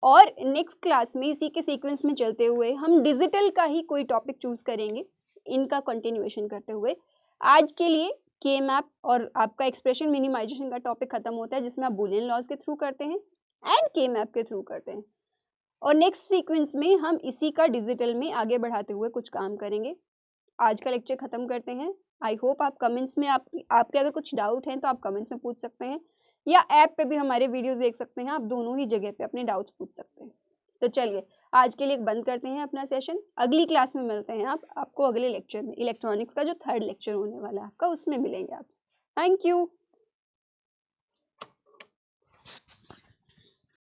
और नेक्स्ट क्लास में इसी के सीक्वेंस में चलते हुए हम डिजिटल का ही कोई टॉपिक चूज करेंगे, इनका कंटिन्यूएशन करते हुए। आज के लिए के मैप और आपका एक्सप्रेशन मिनिमाइजेशन का टॉपिक खत्म होता है, जिसमें आप बूलियन लॉज के थ्रू करते हैं एंड के मैप के थ्रू करते हैं, और नेक्स्ट सीक्वेंस में हम इसी का डिजिटल में आगे बढ़ाते हुए कुछ काम करेंगे। आज का लेक्चर खत्म करते हैं। आई होप आप कमेंट्स में आपके अगर कुछ डाउट हैं तो आप कमेंट्स में पूछ सकते हैं, या ऐप पे भी हमारे वीडियोस देख सकते हैं, आप दोनों ही जगह पे अपने डाउट्स पूछ सकते हैं। तो चलिए आज के लिए बंद करते हैं अपना सेशन, अगली क्लास में मिलते हैं। आपको अगले लेक्चर में, इलेक्ट्रॉनिक्स का जो 3rd लेक्चर होने वाला है आपका, उसमें मिलेंगे आपसे। Thank you.